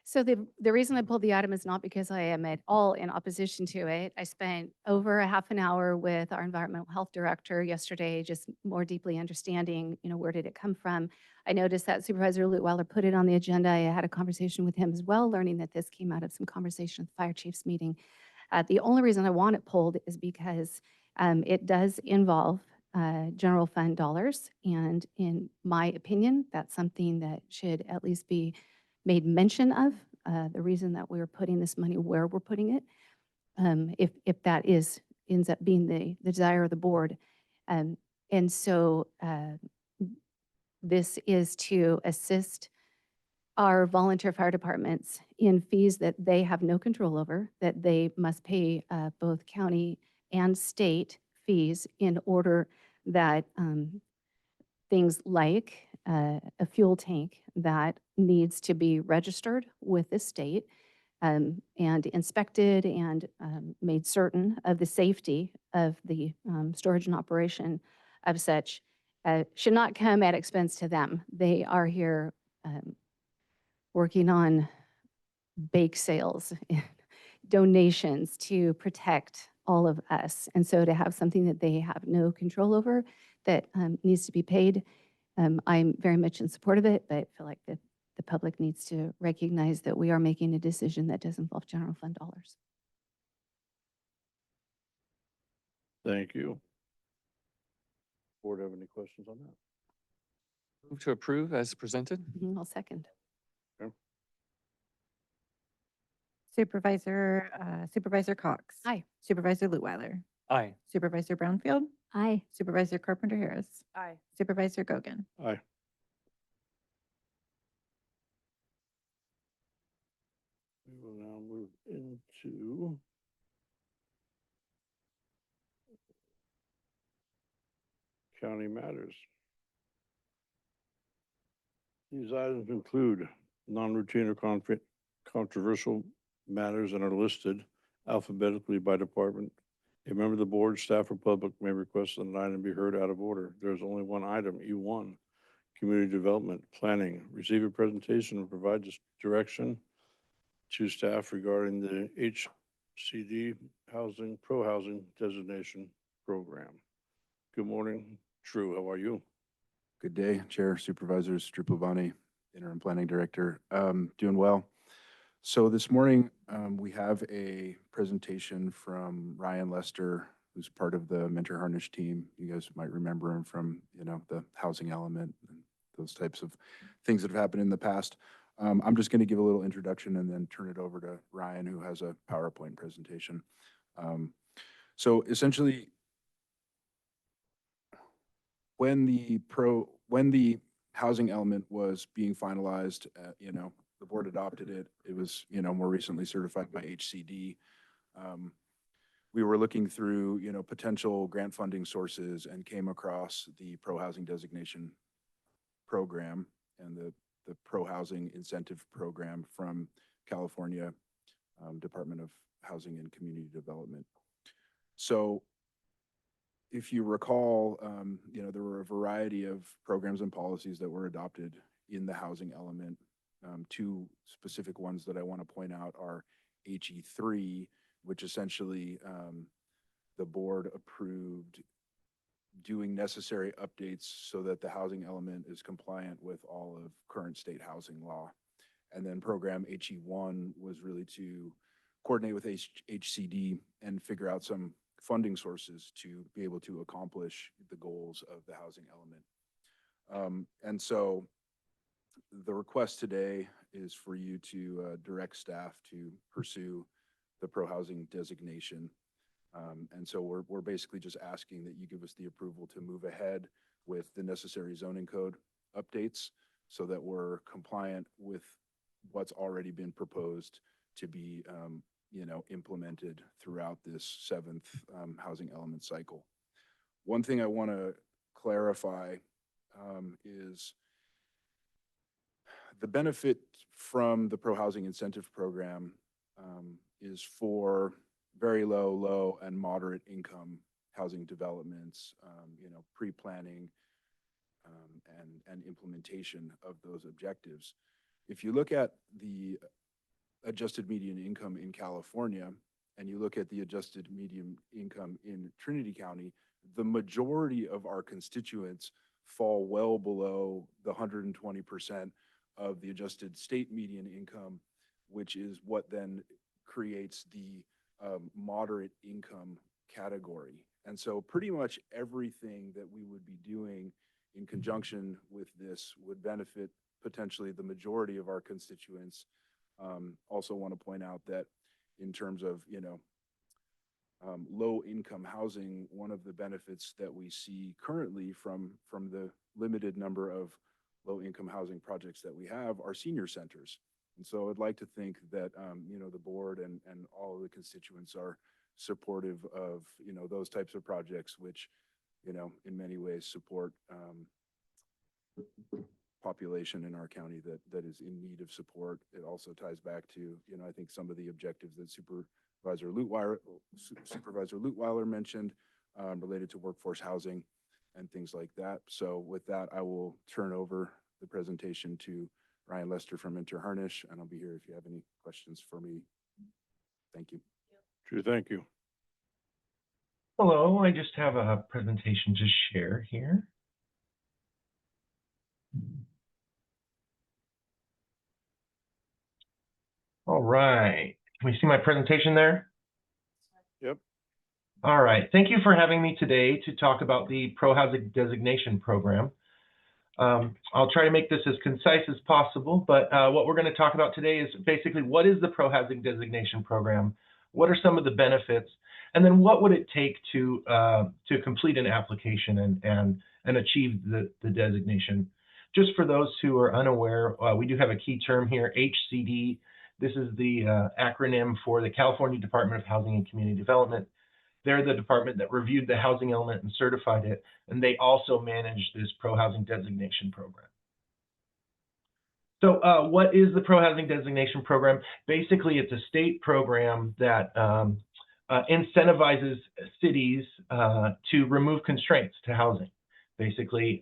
Speaker 13: So the reason I pulled the item is not because I am at all in opposition to it. I spent over a half an hour with our environmental health director yesterday, just more deeply understanding, where did it come from? I noticed that Supervisor Lutweiler put it on the agenda. I had a conversation with him as well, learning that this came out of some conversation at the fire chiefs meeting. The only reason I want it pulled is because it does involve general fund dollars. And in my opinion, that's something that should at least be made mention of, the reason that we're putting this money where we're putting it, if that ends up being the desire of the board. And so this is to assist our volunteer fire departments in fees that they have no control over, that they must pay both county and state fees in order that things like a fuel tank that needs to be registered with the state and inspected and made certain of the safety of the storage and operation of such should not come at expense to them. They are here working on bake sales, donations to protect all of us. And so to have something that they have no control over that needs to be paid, I'm very much in support of it, but I feel like the public needs to recognize that we are making a decision that does involve general fund dollars.
Speaker 1: Thank you. Board have any questions on that?
Speaker 14: Move to approve as presented.
Speaker 13: I'll second.
Speaker 9: Supervisor Cox.
Speaker 13: Aye.
Speaker 9: Supervisor Lutweiler.
Speaker 14: Aye.
Speaker 9: Supervisor Brownfield.
Speaker 17: Aye.
Speaker 9: Supervisor Carpenter Harris.
Speaker 16: Aye.
Speaker 9: Supervisor Gogan.
Speaker 1: Aye. We will now move into county matters. These items include non-routine or controversial matters and are listed alphabetically by department. A member of the board, staff, or public may request that an item be heard out of order. There is only one item, E1, community development, planning. Receive a presentation and provide direction to staff regarding the HCD housing, pro-housing designation program. Good morning, Drew. How are you?
Speaker 18: Good day, Chair, Supervisors, Drew Plavani, Interim Planning Director. Doing well. So this morning, we have a presentation from Ryan Lester, who's part of the Mentor Harnish team. You guys might remember him from, the housing element and those types of things that have happened in the past. I'm just going to give a little introduction and then turn it over to Ryan, who has a PowerPoint presentation. So essentially, when the housing element was being finalized, the board adopted it. It was, more recently certified by HCD. We were looking through, potential grant funding sources and came across the pro-housing designation program and the pro-housing incentive program from California Department of Housing and Community Development. So if you recall, there were a variety of programs and policies that were adopted in the housing element. Two specific ones that I want to point out are HE3, which essentially the board approved doing necessary updates so that the housing element is compliant with all of current state housing law. And then program HE1 was really to coordinate with HCD and figure out some funding sources to be able to accomplish the goals of the housing element. And so the request today is for you to direct staff to pursue the pro-housing designation. And so we're basically just asking that you give us the approval to move ahead with the necessary zoning code updates so that we're compliant with what's already been proposed to be implemented throughout this seventh housing element cycle. One thing I want to clarify is the benefit from the Pro-Housing Incentive Program is for very low, and moderate income housing developments, pre-planning and implementation of those objectives. If you look at the adjusted median income in California, and you look at the adjusted median income in Trinity County, the majority of our constituents fall well below the 120% of the adjusted state median income, which is what then creates the moderate income category. And so pretty much everything that we would be doing in conjunction with this would benefit potentially the majority of our constituents. Also want to point out that in terms of, low income housing, one of the benefits that we see currently from the limited number of low income housing projects that we have are senior centers. And so I'd like to think that, the board and all of the constituents are supportive of, those types of projects, which, in many ways support population in our county that is in need of support. It also ties back to, I think some of the objectives that Supervisor Lutweiler mentioned related to workforce housing and things like that. So with that, I will turn over the presentation to Ryan Lester from Inter-Harnish, and I'll be here if you have any questions for me. Thank you.
Speaker 1: Sure, thank you.
Speaker 19: Hello, I just have a presentation to share here. All right, can we see my presentation there?
Speaker 1: Yep.
Speaker 19: All right, thank you for having me today to talk about the Pro-Housing Designation Program. I'll try to make this as concise as possible, but what we're going to talk about today is basically what is the Pro-Housing Designation Program, what are some of the benefits, and then what would it take to complete an application and achieve the designation. Just for those who are unaware, we do have a key term here, HCD. This is the acronym for the California Department of Housing and Community Development. They're the department that reviewed the housing element and certified it, and they also manage this Pro-Housing Designation Program. So what is the Pro-Housing Designation Program? Basically, it's a state program that incentivizes cities to remove constraints to housing. Basically,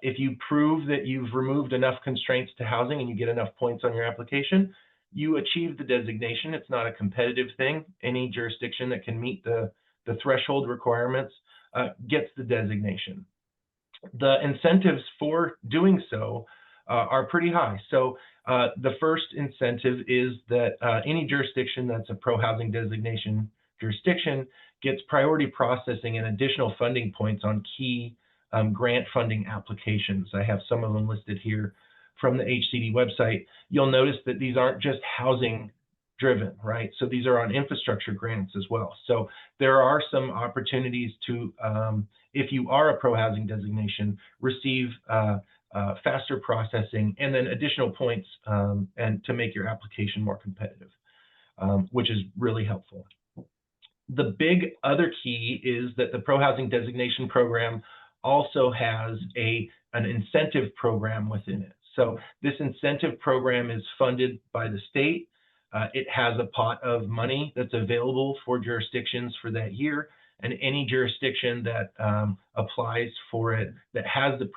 Speaker 19: if you prove that you've removed enough constraints to housing and you get enough points on your application, you achieve the designation. It's not a competitive thing. Any jurisdiction that can meet the threshold requirements gets the designation. The incentives for doing so are pretty high. So the first incentive is that any jurisdiction that's a pro-housing designation jurisdiction gets priority processing and additional funding points on key grant funding applications. I have some of them listed here from the HCD website. You'll notice that these aren't just housing driven, right? So these are on infrastructure grants as well. So there are some opportunities to, if you are a pro-housing designation, receive faster processing and then additional points and to make your application more competitive, which is really helpful. The big other key is that the Pro-Housing Designation Program also has an incentive program within it. So this incentive program is funded by the state. It has a pot of money that's available for jurisdictions for that year, and any jurisdiction that applies for it that has the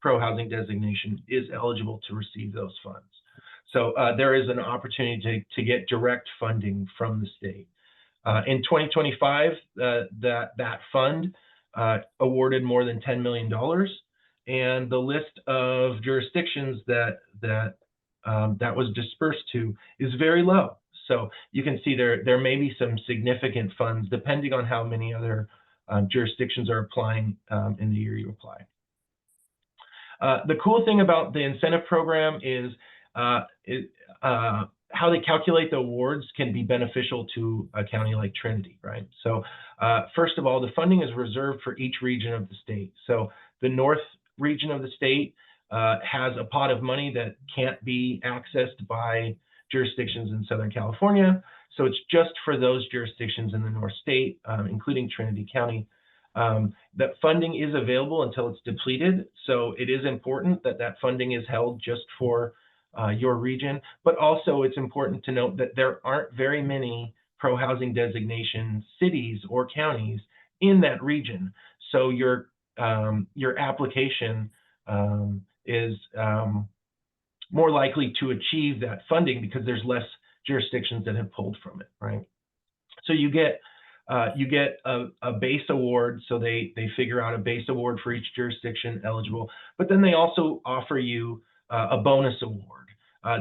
Speaker 19: pro-housing designation is eligible to receive those funds. So there is an opportunity to get direct funding from the state. In 2025, that fund awarded more than $10 million, and the list of jurisdictions that was dispersed to is very low. So you can see there may be some significant funds depending on how many other jurisdictions are applying in the year you apply. The cool thing about the incentive program is how they calculate the awards can be beneficial to a county like Trinity, right? So first of all, the funding is reserved for each region of the state. So the north region of the state has a pot of money that can't be accessed by jurisdictions in Southern California. So it's just for those jurisdictions in the North State, including Trinity County. That funding is available until it's depleted. So it is important that that funding is held just for your region. But also it's important to note that there aren't very many pro-housing designation cities or counties in that region. So your application is more likely to achieve that funding because there's less jurisdictions that have pulled from it, right? So you get a base award. So they figure out a base award for each jurisdiction eligible, but then they also offer you a bonus award.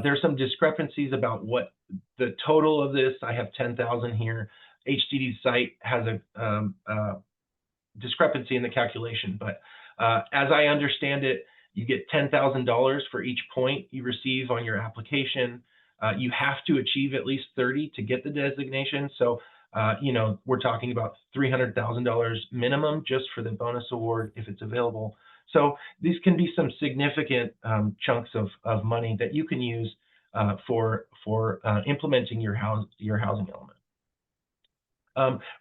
Speaker 19: There's some discrepancies about what the total of this. I have 10,000 here. HCD's site has a discrepancy in the calculation, but as I understand it, you get $10,000 for each point you receive on your application. You have to achieve at least 30 to get the designation. So, you know, we're talking about $300,000 minimum just for the bonus award if it's available. So these can be some significant chunks of money that you can use for implementing your housing element.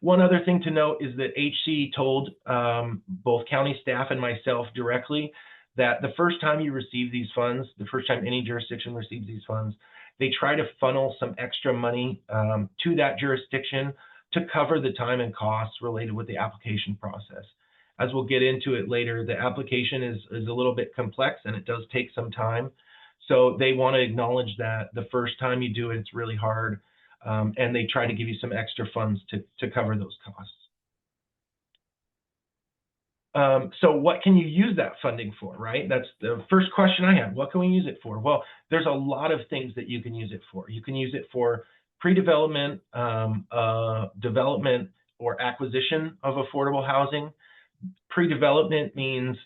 Speaker 19: One other thing to note is that HC told both county staff and myself directly that the first time you receive these funds, the first time any jurisdiction receives these funds, they try to funnel some extra money to that jurisdiction to cover the time and costs related with the application process. As we'll get into it later, the application is a little bit complex and it does take some time. So they want to acknowledge that the first time you do it, it's really hard. And they try to give you some extra funds to cover those costs. So what can you use that funding for, right? That's the first question I have. What can we use it for? Well, there's a lot of things that you can use it for. You can use it for pre-development, development, or acquisition of affordable housing. Pre-development means,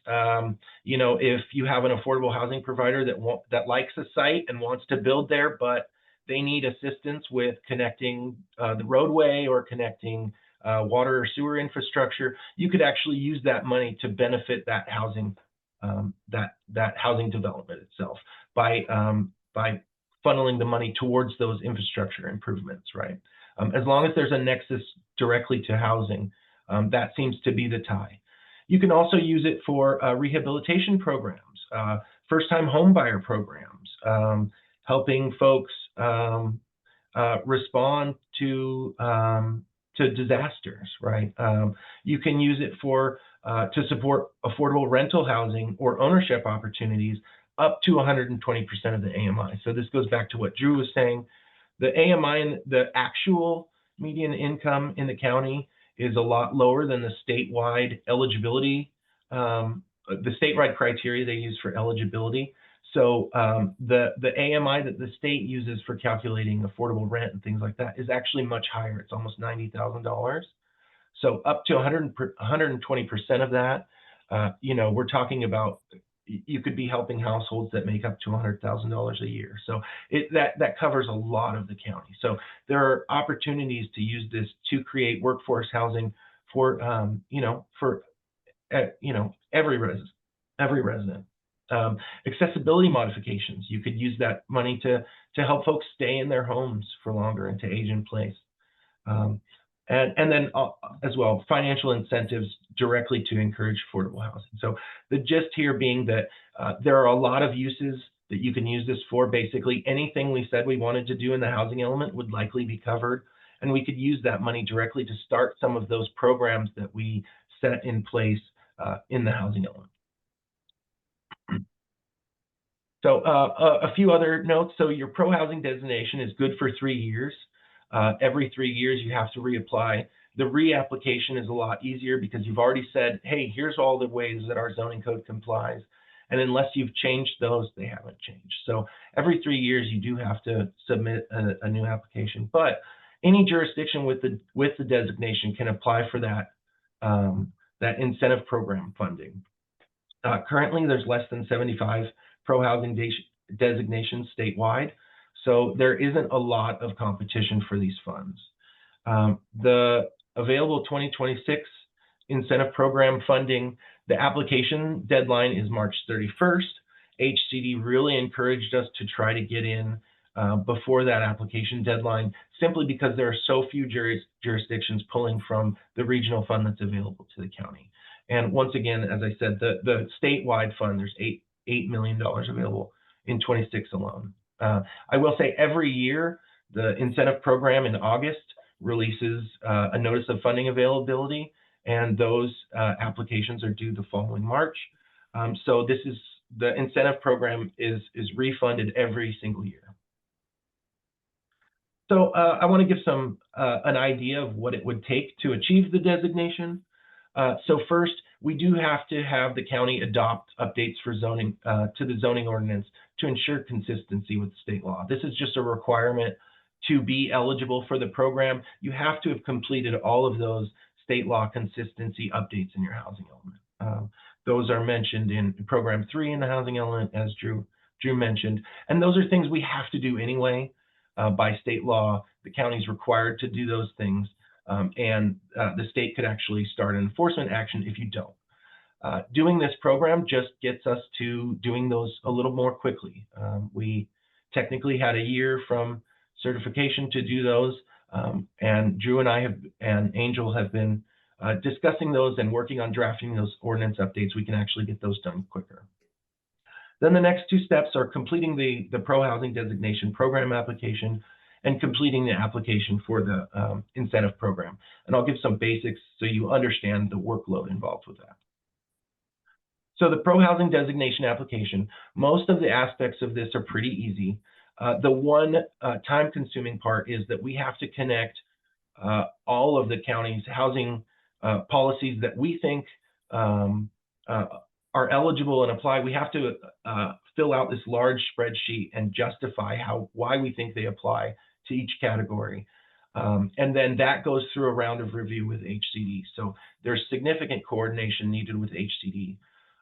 Speaker 19: you know, if you have an affordable housing provider that likes a site and wants to build there, but they need assistance with connecting the roadway or connecting water or sewer infrastructure, you could actually use that money to benefit that housing, that housing development itself by funneling the money towards those infrastructure improvements, right? As long as there's a nexus directly to housing, that seems to be the tie. You can also use it for rehabilitation programs, first-time home buyer programs, helping folks respond to disasters, right? You can use it for to support affordable rental housing or ownership opportunities up to 120% of the AMI. So this goes back to what Drew was saying. The AMI and the actual median income in the county is a lot lower than the statewide eligibility, the statewide criteria they use for eligibility. So the AMI that the state uses for calculating affordable rent and things like that is actually much higher. It's almost $90,000. So up to 120% of that, you know, we're talking about, you could be helping households that make up to $100,000 a year. So that covers a lot of the county. So there are opportunities to use this to create workforce housing for, you know, every resident. Accessibility modifications. You could use that money to help folks stay in their homes for longer and to age in place. And then as well, financial incentives directly to encourage affordable housing. So the gist here being that there are a lot of uses that you can use this for. Basically, anything we said we wanted to do in the housing element would likely be covered. And we could use that money directly to start some of those programs that we set in place in the housing element. So a few other notes. So your pro-housing designation is good for 3 years. Every 3 years, you have to reapply. The reapplication is a lot easier because you've already said, hey, here's all the ways that our zoning code complies. And unless you've changed those, they haven't changed. So every 3 years, you do have to submit a new application. But any jurisdiction with the designation can apply for that, that incentive program funding. Currently, there's less than 75 pro-housing designations statewide. So there isn't a lot of competition for these funds. The available 2026 incentive program funding, the application deadline is March 31st. HCD really encouraged us to try to get in before that application deadline, simply because there are so few jurisdictions pulling from the regional fund that's available to the county. And once again, as I said, the statewide fund, there's $8 million available in 26 alone. I will say every year, the incentive program in August releases a notice of funding availability, and those applications are due the following March. So this is, the incentive program is refunded every single year. So I want to give an idea of what it would take to achieve the designation. So first, we do have to have the county adopt updates for zoning to the zoning ordinance to ensure consistency with state law. This is just a requirement to be eligible for the program. You have to have completed all of those state law consistency updates in your housing element. Those are mentioned in program 3 in the housing element, as Drew mentioned. And those are things we have to do anyway by state law. The county's required to do those things. And the state could actually start an enforcement action if you don't. Doing this program just gets us to doing those a little more quickly. We technically had a year from certification to do those, and Drew and I and Angel have been discussing those and working on drafting those ordinance updates. We can actually get those done quicker. Then the next 2 steps are completing the pro-housing designation program application and completing the application for the incentive program. And I'll give some basics so you understand the workload involved with that. So the pro-housing designation application, most of the aspects of this are pretty easy. The one time-consuming part is that we have to connect all of the county's housing policies that we think are eligible and apply. We have to fill out this large spreadsheet and justify why we think they apply to each category. And then that goes through a round of review with HCD. So there's significant coordination needed with HCD.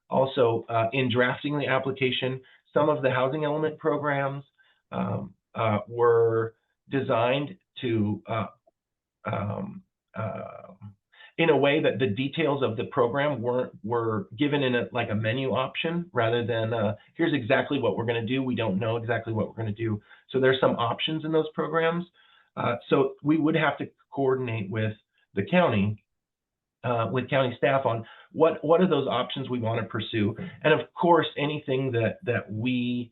Speaker 19: Also, in drafting the application, some of the housing element programs were designed to in a way that the details of the program were given in like a menu option rather than here's exactly what we're going to do. We don't know exactly what we're going to do. So there's some options in those programs. So we would have to coordinate with the county, with county staff on what are those options we want to pursue. And of course, anything that we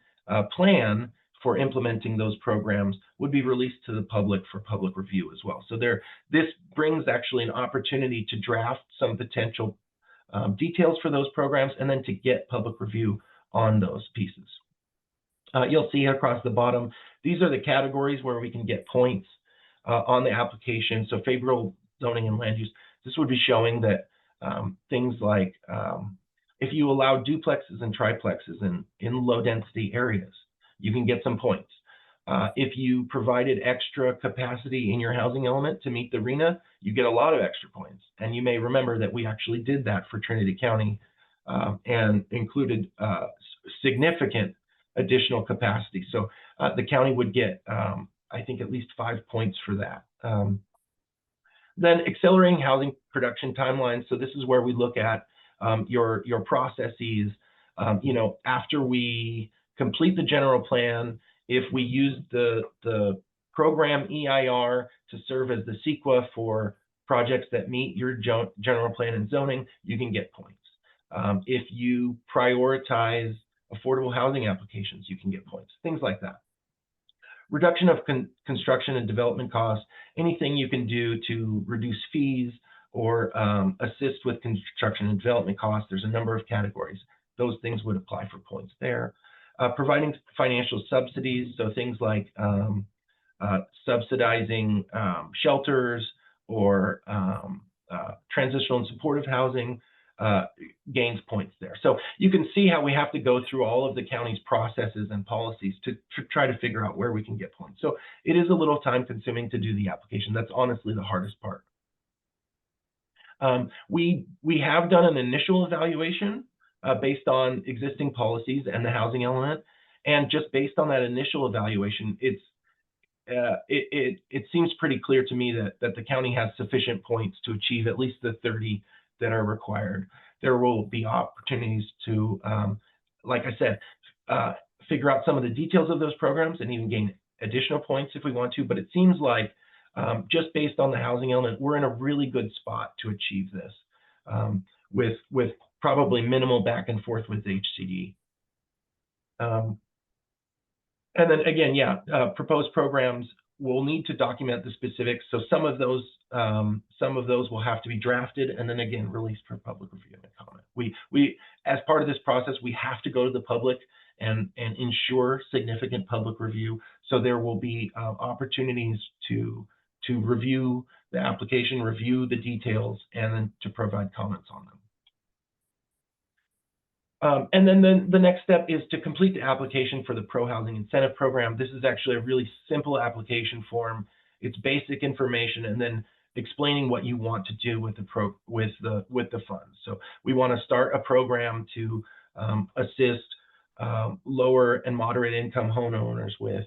Speaker 19: plan for implementing those programs would be released to the public for public review as well. So this brings actually an opportunity to draft some potential details for those programs and then to get public review on those pieces. You'll see across the bottom, these are the categories where we can get points on the application. So favorable zoning and land use, this would be showing that things like if you allow duplexes and triplexes in low density areas, you can get some points. If you provided extra capacity in your housing element to meet the RHNA, you get a lot of extra points. And you may remember that we actually did that for Trinity County and included significant additional capacity. So the county would get, I think, at least 5 points for that. Then accelerating housing production timelines. So this is where we look at your processes. After we complete the general plan, if we use the program EIR to serve as the CEQA for projects that meet your general plan and zoning, you can get points. If you prioritize affordable housing applications, you can get points, things like that. Reduction of construction and development costs, anything you can do to reduce fees or assist with construction and development costs, there's a number of categories. Those things would apply for points there. Providing financial subsidies, so things like subsidizing shelters or transitional and supportive housing gains points there. So you can see how we have to go through all of the county's processes and policies to try to figure out where we can get points. So it is a little time consuming to do the application. That's honestly the hardest part. We have done an initial evaluation based on existing policies and the housing element. And just based on that initial evaluation, it seems pretty clear to me that the county has sufficient points to achieve at least the 30 that are required. There will be opportunities to, like I said, figure out some of the details of those programs and even gain additional points if we want to, but it seems like just based on the housing element, we're in a really good spot to achieve this with probably minimal back and forth with HCD. And then again, proposed programs will need to document the specifics. So some of those will have to be drafted and then again released for public review and comment. We as part of this process, we have to go to the public and ensure significant public review. So there will be opportunities to review the application, review the details, and then to provide comments on them. And then the next step is to complete the application for the Pro-Housing Incentive Program. This is actually a really simple application form. It's basic information and then explaining what you want to do with the funds. So we want to start a program to assist lower and moderate income homeowners with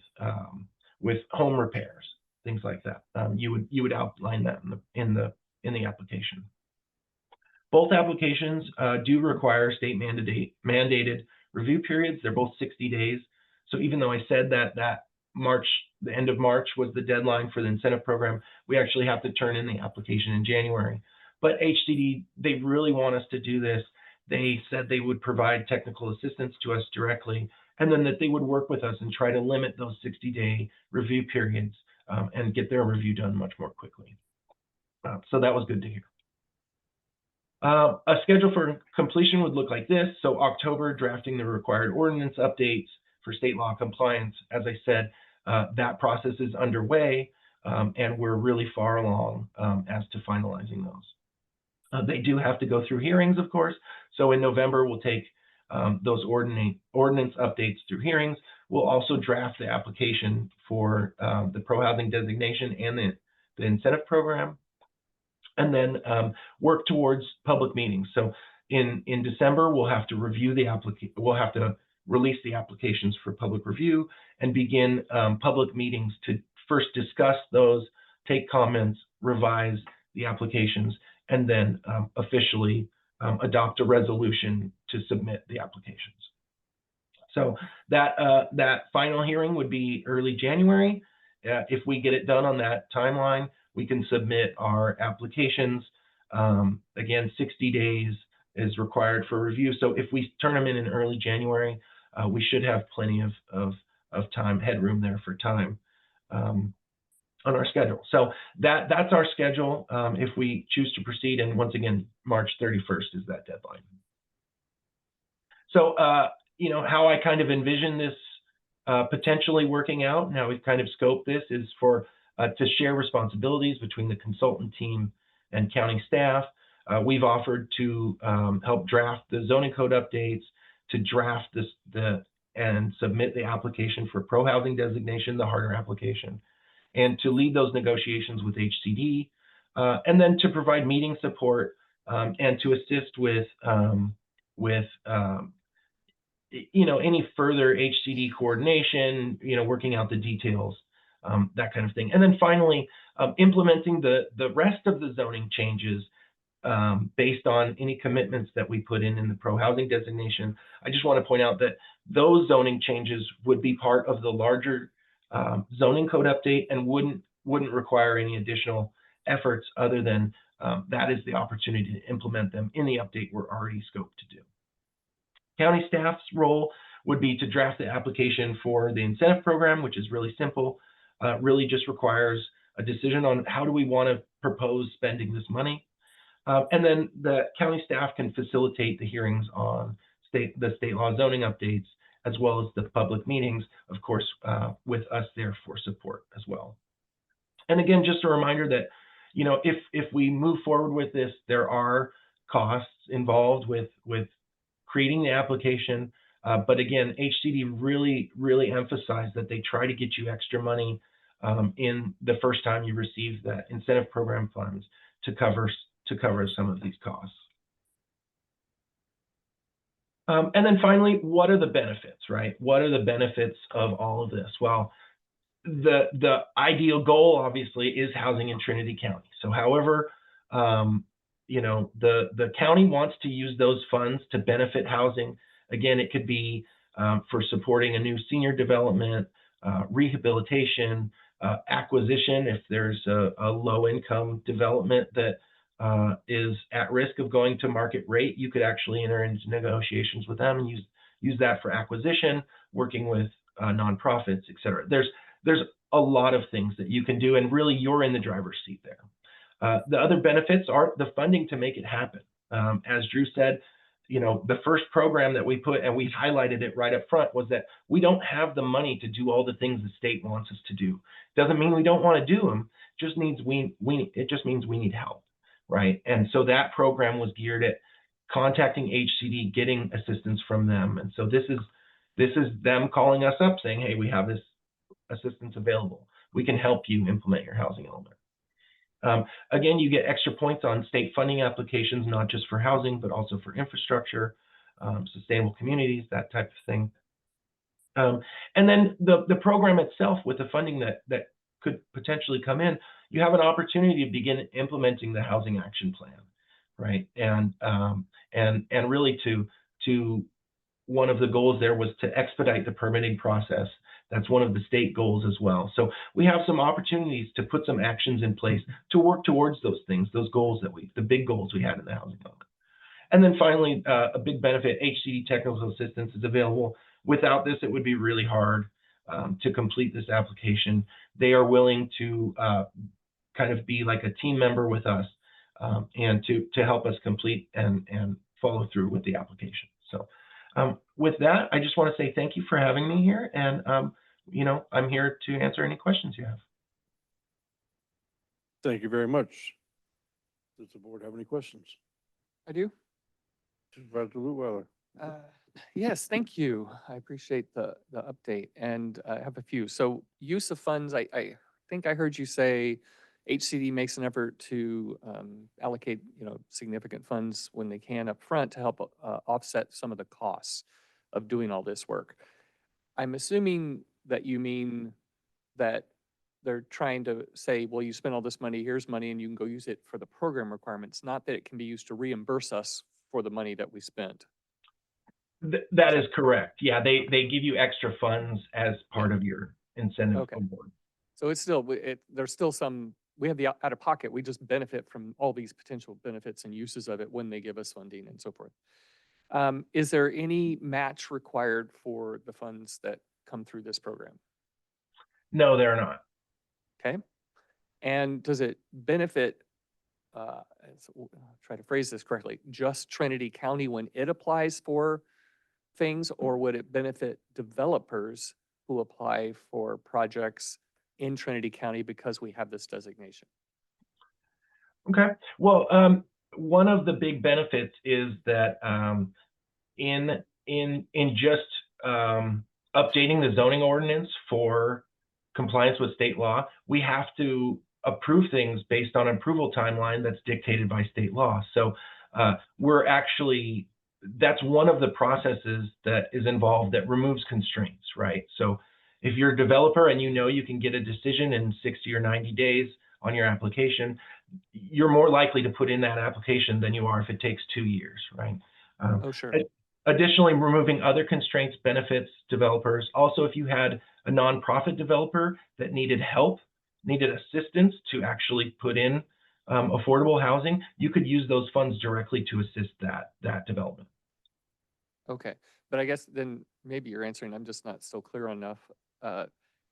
Speaker 19: home repairs, things like that. You would outline that in the application. Both applications do require state mandated review periods. They're both 60 days. So even though I said that the end of March was the deadline for the incentive program, we actually have to turn in the application in January. But HCD, they really want us to do this. They said they would provide technical assistance to us directly, and then that they would work with us and try to limit those 60-day review periods and get their review done much more quickly. So that was good to hear. A schedule for completion would look like this. So October, drafting the required ordinance updates for state law compliance. As I said, that process is underway and we're really far along as to finalizing those. They do have to go through hearings, of course. So in November, we'll take those ordinance updates through hearings. We'll also draft the application for the pro-housing designation and the incentive program. And then work towards public meetings. So in December, we'll have to review the application. We'll have to release the applications for public review and begin public meetings to first discuss those, take comments, revise the applications, and then officially adopt a resolution to submit the applications. So that final hearing would be early January. If we get it done on that timeline, we can submit our applications. Again, 60 days is required for review. So if we turn them in early January, we should have plenty of time, headroom there for time on our schedule. So that's our schedule if we choose to proceed. And once again, March 31st is that deadline. So, how I kind of envision this potentially working out, now we've kind of scoped this, is for to share responsibilities between the consultant team and county staff. We've offered to help draft the zoning code updates, to draft and submit the application for pro-housing designation, the harder application, and to lead those negotiations with HCD, and then to provide meeting support and to assist with any further HCD coordination, working out the details. That kind of thing. And then finally, implementing the rest of the zoning changes based on any commitments that we put in the pro-housing designation. I just want to point out that those zoning changes would be part of the larger zoning code update and wouldn't require any additional efforts other than that is the opportunity to implement them in the update we're already scoped to do. County staff's role would be to draft the application for the incentive program, which is really simple. Really just requires a decision on how do we want to propose spending this money. And then the county staff can facilitate the hearings on the state law zoning updates, as well as the public meetings, of course, with us there for support as well. And again, just a reminder that, if we move forward with this, there are costs involved with creating the application. But again, HCD really emphasized that they try to get you extra money in the first time you receive the incentive program funds to cover some of these costs. And then finally, what are the benefits, right? What are the benefits of all of this? Well, the ideal goal, obviously, is housing in Trinity County. So however, the county wants to use those funds to benefit housing. Again, it could be for supporting a new senior development, rehabilitation, acquisition. If there's a low-income development that is at risk of going to market rate, you could actually enter into negotiations with them and use that for acquisition, working with nonprofits, et cetera. There's a lot of things that you can do, and really you're in the driver's seat there. The other benefits are the funding to make it happen. As Drew said, the first program that we put, and we highlighted it right up front, was that we don't have the money to do all the things the state wants us to do. Doesn't mean we don't want to do them. Just means it just means we need help, right? And so that program was geared at contacting HCD, getting assistance from them. And so this is them calling us up saying, hey, we have this assistance available. We can help you implement your housing element. Again, you get extra points on state funding applications, not just for housing, but also for infrastructure, sustainable communities, that type of thing. And then the program itself, with the funding that could potentially come in, you have an opportunity to begin implementing the housing action plan, right? And really to one of the goals there was to expedite the permitting process. That's one of the state goals as well. So we have some opportunities to put some actions in place to work towards those things, those goals the big goals we had in the housing element. And then finally, a big benefit, HCD technical assistance is available. Without this, it would be really hard to complete this application. They are willing to kind of be like a team member with us and to help us complete and follow through with the application. So with that, I just want to say thank you for having me here. And, I'm here to answer any questions you have.
Speaker 1: Thank you very much. Does the board have any questions?
Speaker 14: I do.
Speaker 1: Supervisor Lutweiler.
Speaker 14: Yes, thank you. I appreciate the update, and I have a few. So use of funds, I think I heard you say HCD makes an effort to allocate, significant funds when they can up front to help offset some of the costs of doing all this work. I'm assuming that you mean that they're trying to say, well, you spent all this money, here's money, and you can go use it for the program requirements, not that it can be used to reimburse us for the money that we spent.
Speaker 19: That is correct. Yeah, they give you extra funds as part of your incentive award.
Speaker 14: So it's still, there's still some, we have the out of pocket, we just benefit from all these potential benefits and uses of it when they give us funding and so forth. Is there any match required for the funds that come through this program?
Speaker 19: No, they're not.
Speaker 14: Okay. And does it benefit, try to phrase this correctly, just Trinity County when it applies for things, or would it benefit developers who apply for projects in Trinity County because we have this designation?
Speaker 19: Okay. Well, one of the big benefits is that in just updating the zoning ordinance for compliance with state law, we have to approve things based on an approval timeline that's dictated by state law. So that's one of the processes that is involved that removes constraints, right? So if you're a developer and you can get a decision in 60 or 90 days on your application, you're more likely to put in that application than you are if it takes 2 years, right?
Speaker 14: Sure.
Speaker 19: Additionally, removing other constraints benefits developers. Also, if you had a nonprofit developer that needed help, needed assistance to actually put in affordable housing, you could use those funds directly to assist that development.
Speaker 14: Okay, but I guess then maybe you're answering, I'm just not so clear enough.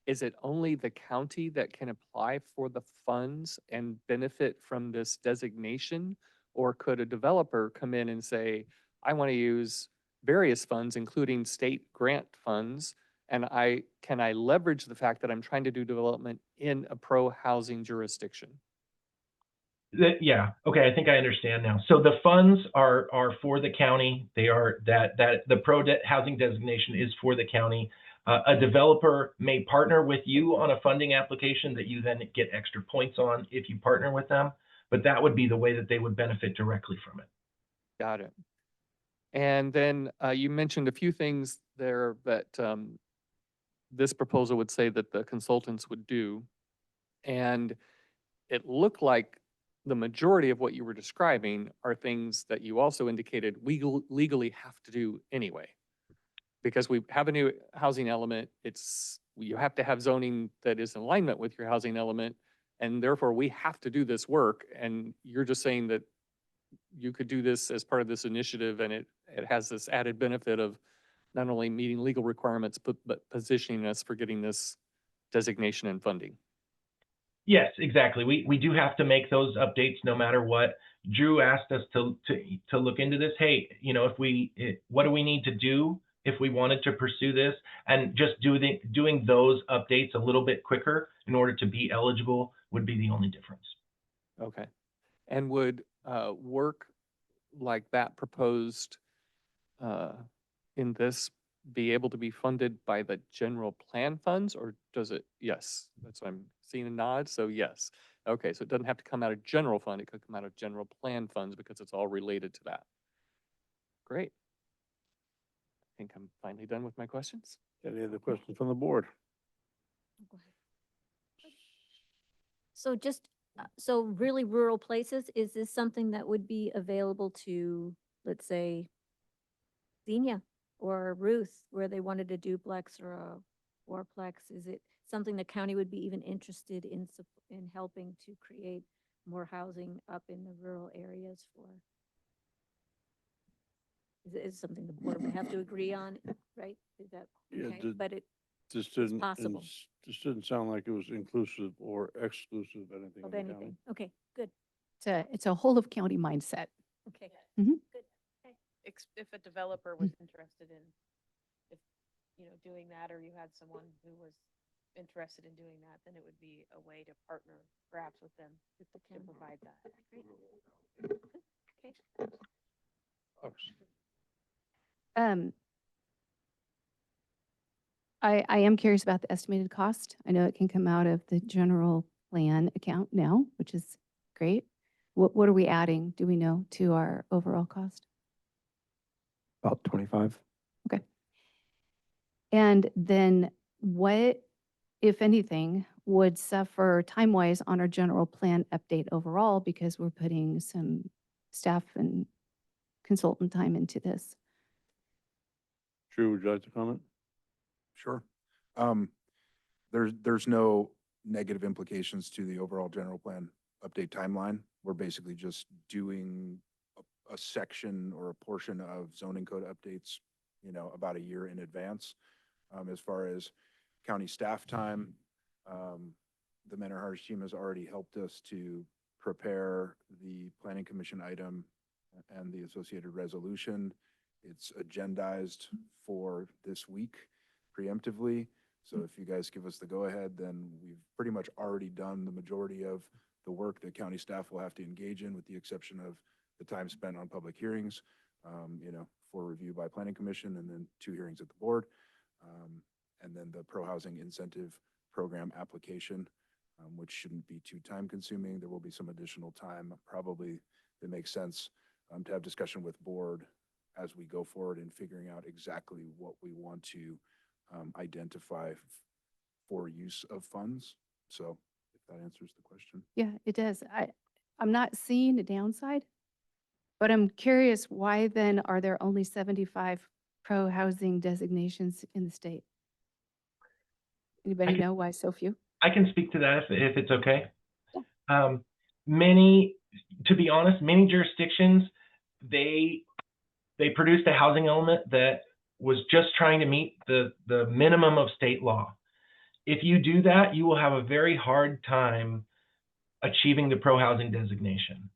Speaker 14: Is it only the county that can apply for the funds and benefit from this designation? Or could a developer come in and say, I want to use various funds, including state grant funds, and can I leverage the fact that I'm trying to do development in a pro-housing jurisdiction?
Speaker 19: Yeah. Okay. I think I understand now. So the funds are for the county. They are that the housing designation is for the county. A developer may partner with you on a funding application that you then get extra points on if you partner with them. But that would be the way that they would benefit directly from it.
Speaker 14: Got it. And then you mentioned a few things there that this proposal would say that the consultants would do. And it looked like the majority of what you were describing are things that you also indicated we legally have to do anyway. Because we have a new housing element, you have to have zoning that is in alignment with your housing element. And therefore we have to do this work. And you're just saying that you could do this as part of this initiative and it has this added benefit of not only meeting legal requirements, but positioning us for getting this designation and funding.
Speaker 19: Yes, exactly. We do have to make those updates no matter what. Drew asked us to look into this. Hey, you know, what do we need to do if we wanted to pursue this? And just doing those updates a little bit quicker in order to be eligible would be the only difference.
Speaker 14: Okay. And would work like that proposed in this be able to be funded by the general plan funds, or does it? Yes, that's what I'm seeing a nod. So yes. Okay, so it doesn't have to come out of general fund. It could come out of general plan funds because it's all related to that. Great. I think I'm finally done with my questions.
Speaker 1: Any other questions from the board?
Speaker 17: So just, so really rural places, is this something that would be available to, let's say, Xenia or Ruth, where they wanted a duplex or a fourplex? Is it something the county would be even interested in helping to create more housing up in the rural areas for? Is it something the board would have to agree on, right? Is that,
Speaker 1: Yeah,
Speaker 17: okay? But it,
Speaker 1: This
Speaker 17: it's possible
Speaker 1: this didn't sound like it was inclusive or exclusive of anything
Speaker 17: of
Speaker 1: in the county.
Speaker 17: anything. Okay, good.
Speaker 13: It's a whole of county mindset.
Speaker 17: Okay.
Speaker 13: Mhm.
Speaker 17: Good. Okay.
Speaker 16: If a developer was interested in, if, you know, doing that, or you had someone who was interested in doing that, then it would be a way to partner perhaps with them to provide that.
Speaker 17: Okay.
Speaker 13: I am curious about the estimated cost. I know it can come out of the general plan account now, which is great. What are we adding, do we know, to our overall cost?
Speaker 15: About 25.
Speaker 13: Okay. And then what, if anything, would suffer time-wise on our general plan update overall, because we're putting some staff and consultant time into this?
Speaker 1: Drew, would you like to comment?
Speaker 18: Sure. There's no negative implications to the overall general plan update timeline. We're basically just doing a section or a portion of zoning code updates, you know, about a year in advance. As far as county staff time, the Manor Harsh team has already helped us to prepare the planning commission item and the associated resolution. It's agendized for this week preemptively. So if you guys give us the go-ahead, then we've pretty much already done the majority of the work that county staff will have to engage in, with the exception of the time spent on public hearings, you know, for review by planning commission, and then 2 hearings at the board. And then the pro-housing incentive program application, which shouldn't be too time consuming. There will be some additional time, probably that makes sense to have discussion with board as we go forward in figuring out exactly what we want to identify for use of funds. So if that answers the question.
Speaker 13: Yeah, it does. I'm not seeing a downside, but I'm curious, why then are there only 75 pro-housing designations in the state? Anybody know why so few?
Speaker 19: I can speak to that if it's okay. To be honest, many jurisdictions, they produced a housing element that was just trying to meet the minimum of state law. If you do that, you will have a very hard time achieving the pro-housing designation.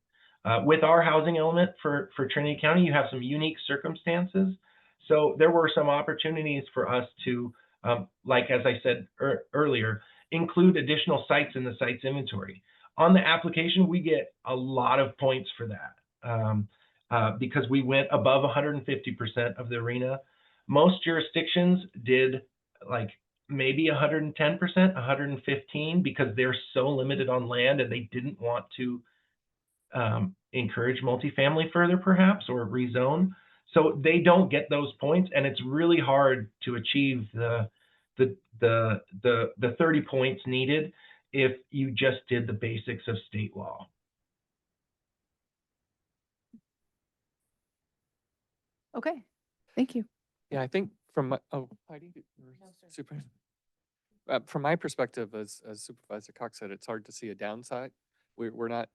Speaker 19: With our housing element for Trinity County, you have some unique circumstances. So there were some opportunities for us to, like as I said earlier, include additional sites in the sites inventory. On the application, we get a lot of points for that because we went above 150% of the arena. Most jurisdictions did like maybe 110%, 115, because they're so limited on land and they didn't want to encourage multifamily further, perhaps, or rezone. So they don't get those points, and it's really hard to achieve the 30 points needed if you just did the basics of state law.
Speaker 13: Okay, thank you.
Speaker 14: Yeah, I think from, oh, Heidi, or Supervisor? From my perspective, as Supervisor Cox said, it's hard to see a downside. We're not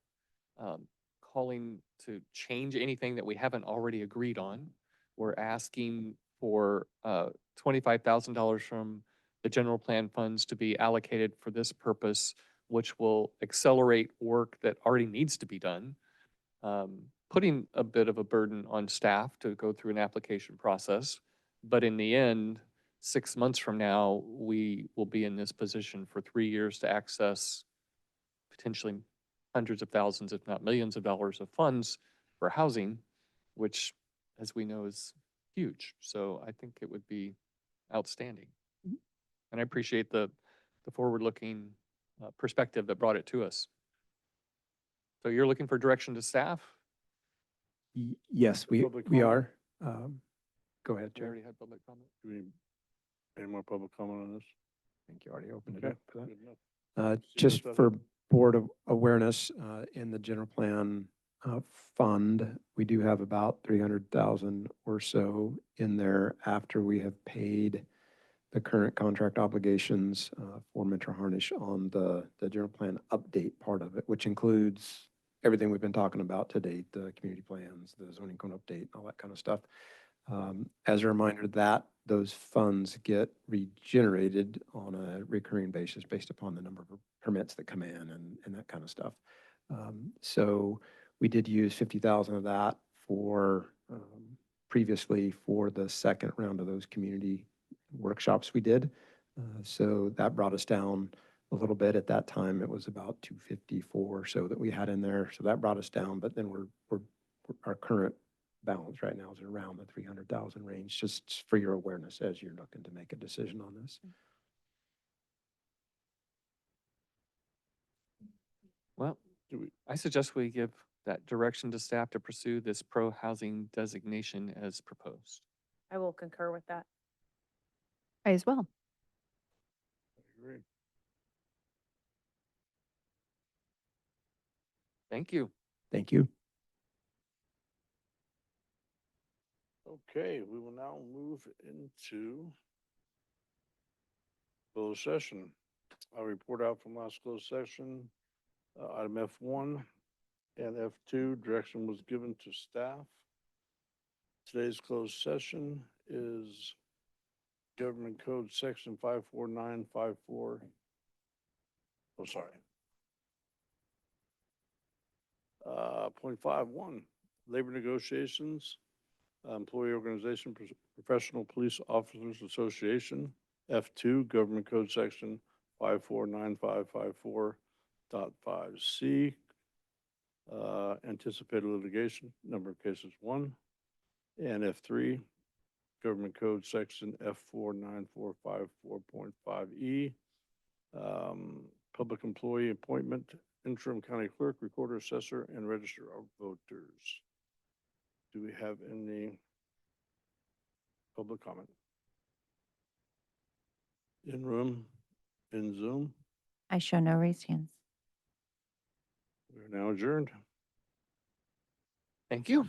Speaker 14: calling to change anything that we haven't already agreed on. We're asking for $25,000 from the general plan funds to be allocated for this purpose, which will accelerate work that already needs to be done, putting a bit of a burden on staff to go through an application process. But in the end, 6 months from now, we will be in this position for 3 years to access potentially hundreds of thousands, if not millions of dollars of funds for housing, which, as we know, is huge. So I think it would be outstanding. And I appreciate the forward-looking perspective that brought it to us. So you're looking for direction to staff?
Speaker 15: Yes, we
Speaker 1: Public
Speaker 15: are. Go ahead,
Speaker 14: We
Speaker 15: Chair.
Speaker 14: already had public comment.
Speaker 1: Do we, any more public comment on this?
Speaker 15: I think you already opened it
Speaker 1: Okay,
Speaker 15: up for that.
Speaker 1: good enough.
Speaker 15: Just
Speaker 1: Seeing
Speaker 15: for
Speaker 1: nothing.
Speaker 15: board awareness, in the general plan fund, we do have about 300,000 or so in there after we have paid the current contract obligations for Metro Harnish on the general plan update part of it, which includes everything we've been talking about to date, the community plans, the zoning code update, all that kind of stuff. As a reminder, that those funds get regenerated on a recurring basis based upon the number of permits that come in and that kind of stuff. So we did use 50,000 of that for previously for the second round of those community workshops we did. So that brought us down a little bit. At that time, it was about 254 or so that we had in there. So that brought us down, but then our current balance right now is around the 300,000 range, just for your awareness as you're looking to make a decision on this.
Speaker 14: Well,
Speaker 1: Do we-
Speaker 14: I suggest we give that direction to staff to pursue this pro-housing designation as proposed.
Speaker 16: I will concur with that.
Speaker 13: I as well.
Speaker 1: I agree.
Speaker 14: Thank you.
Speaker 15: Thank you.
Speaker 1: Okay, we will now move into closed session. I'll report out from last closed session. Item F1 and F2, direction was given to staff. Today's closed session is Government Code Section 54954. Oh, sorry. .51, labor negotiations, employee organization, Professional Police Officers Association. F2, Government Code Section 549554.5C, anticipated litigation, number of cases 1. And F3, Government Code Section F49454.5E, public employee appointment, interim county clerk, recorder, assessor, and register of voters. Do we have any public comment? In room, in Zoom?
Speaker 9: I show no raised hands.
Speaker 1: We're now adjourned.
Speaker 14: Thank you.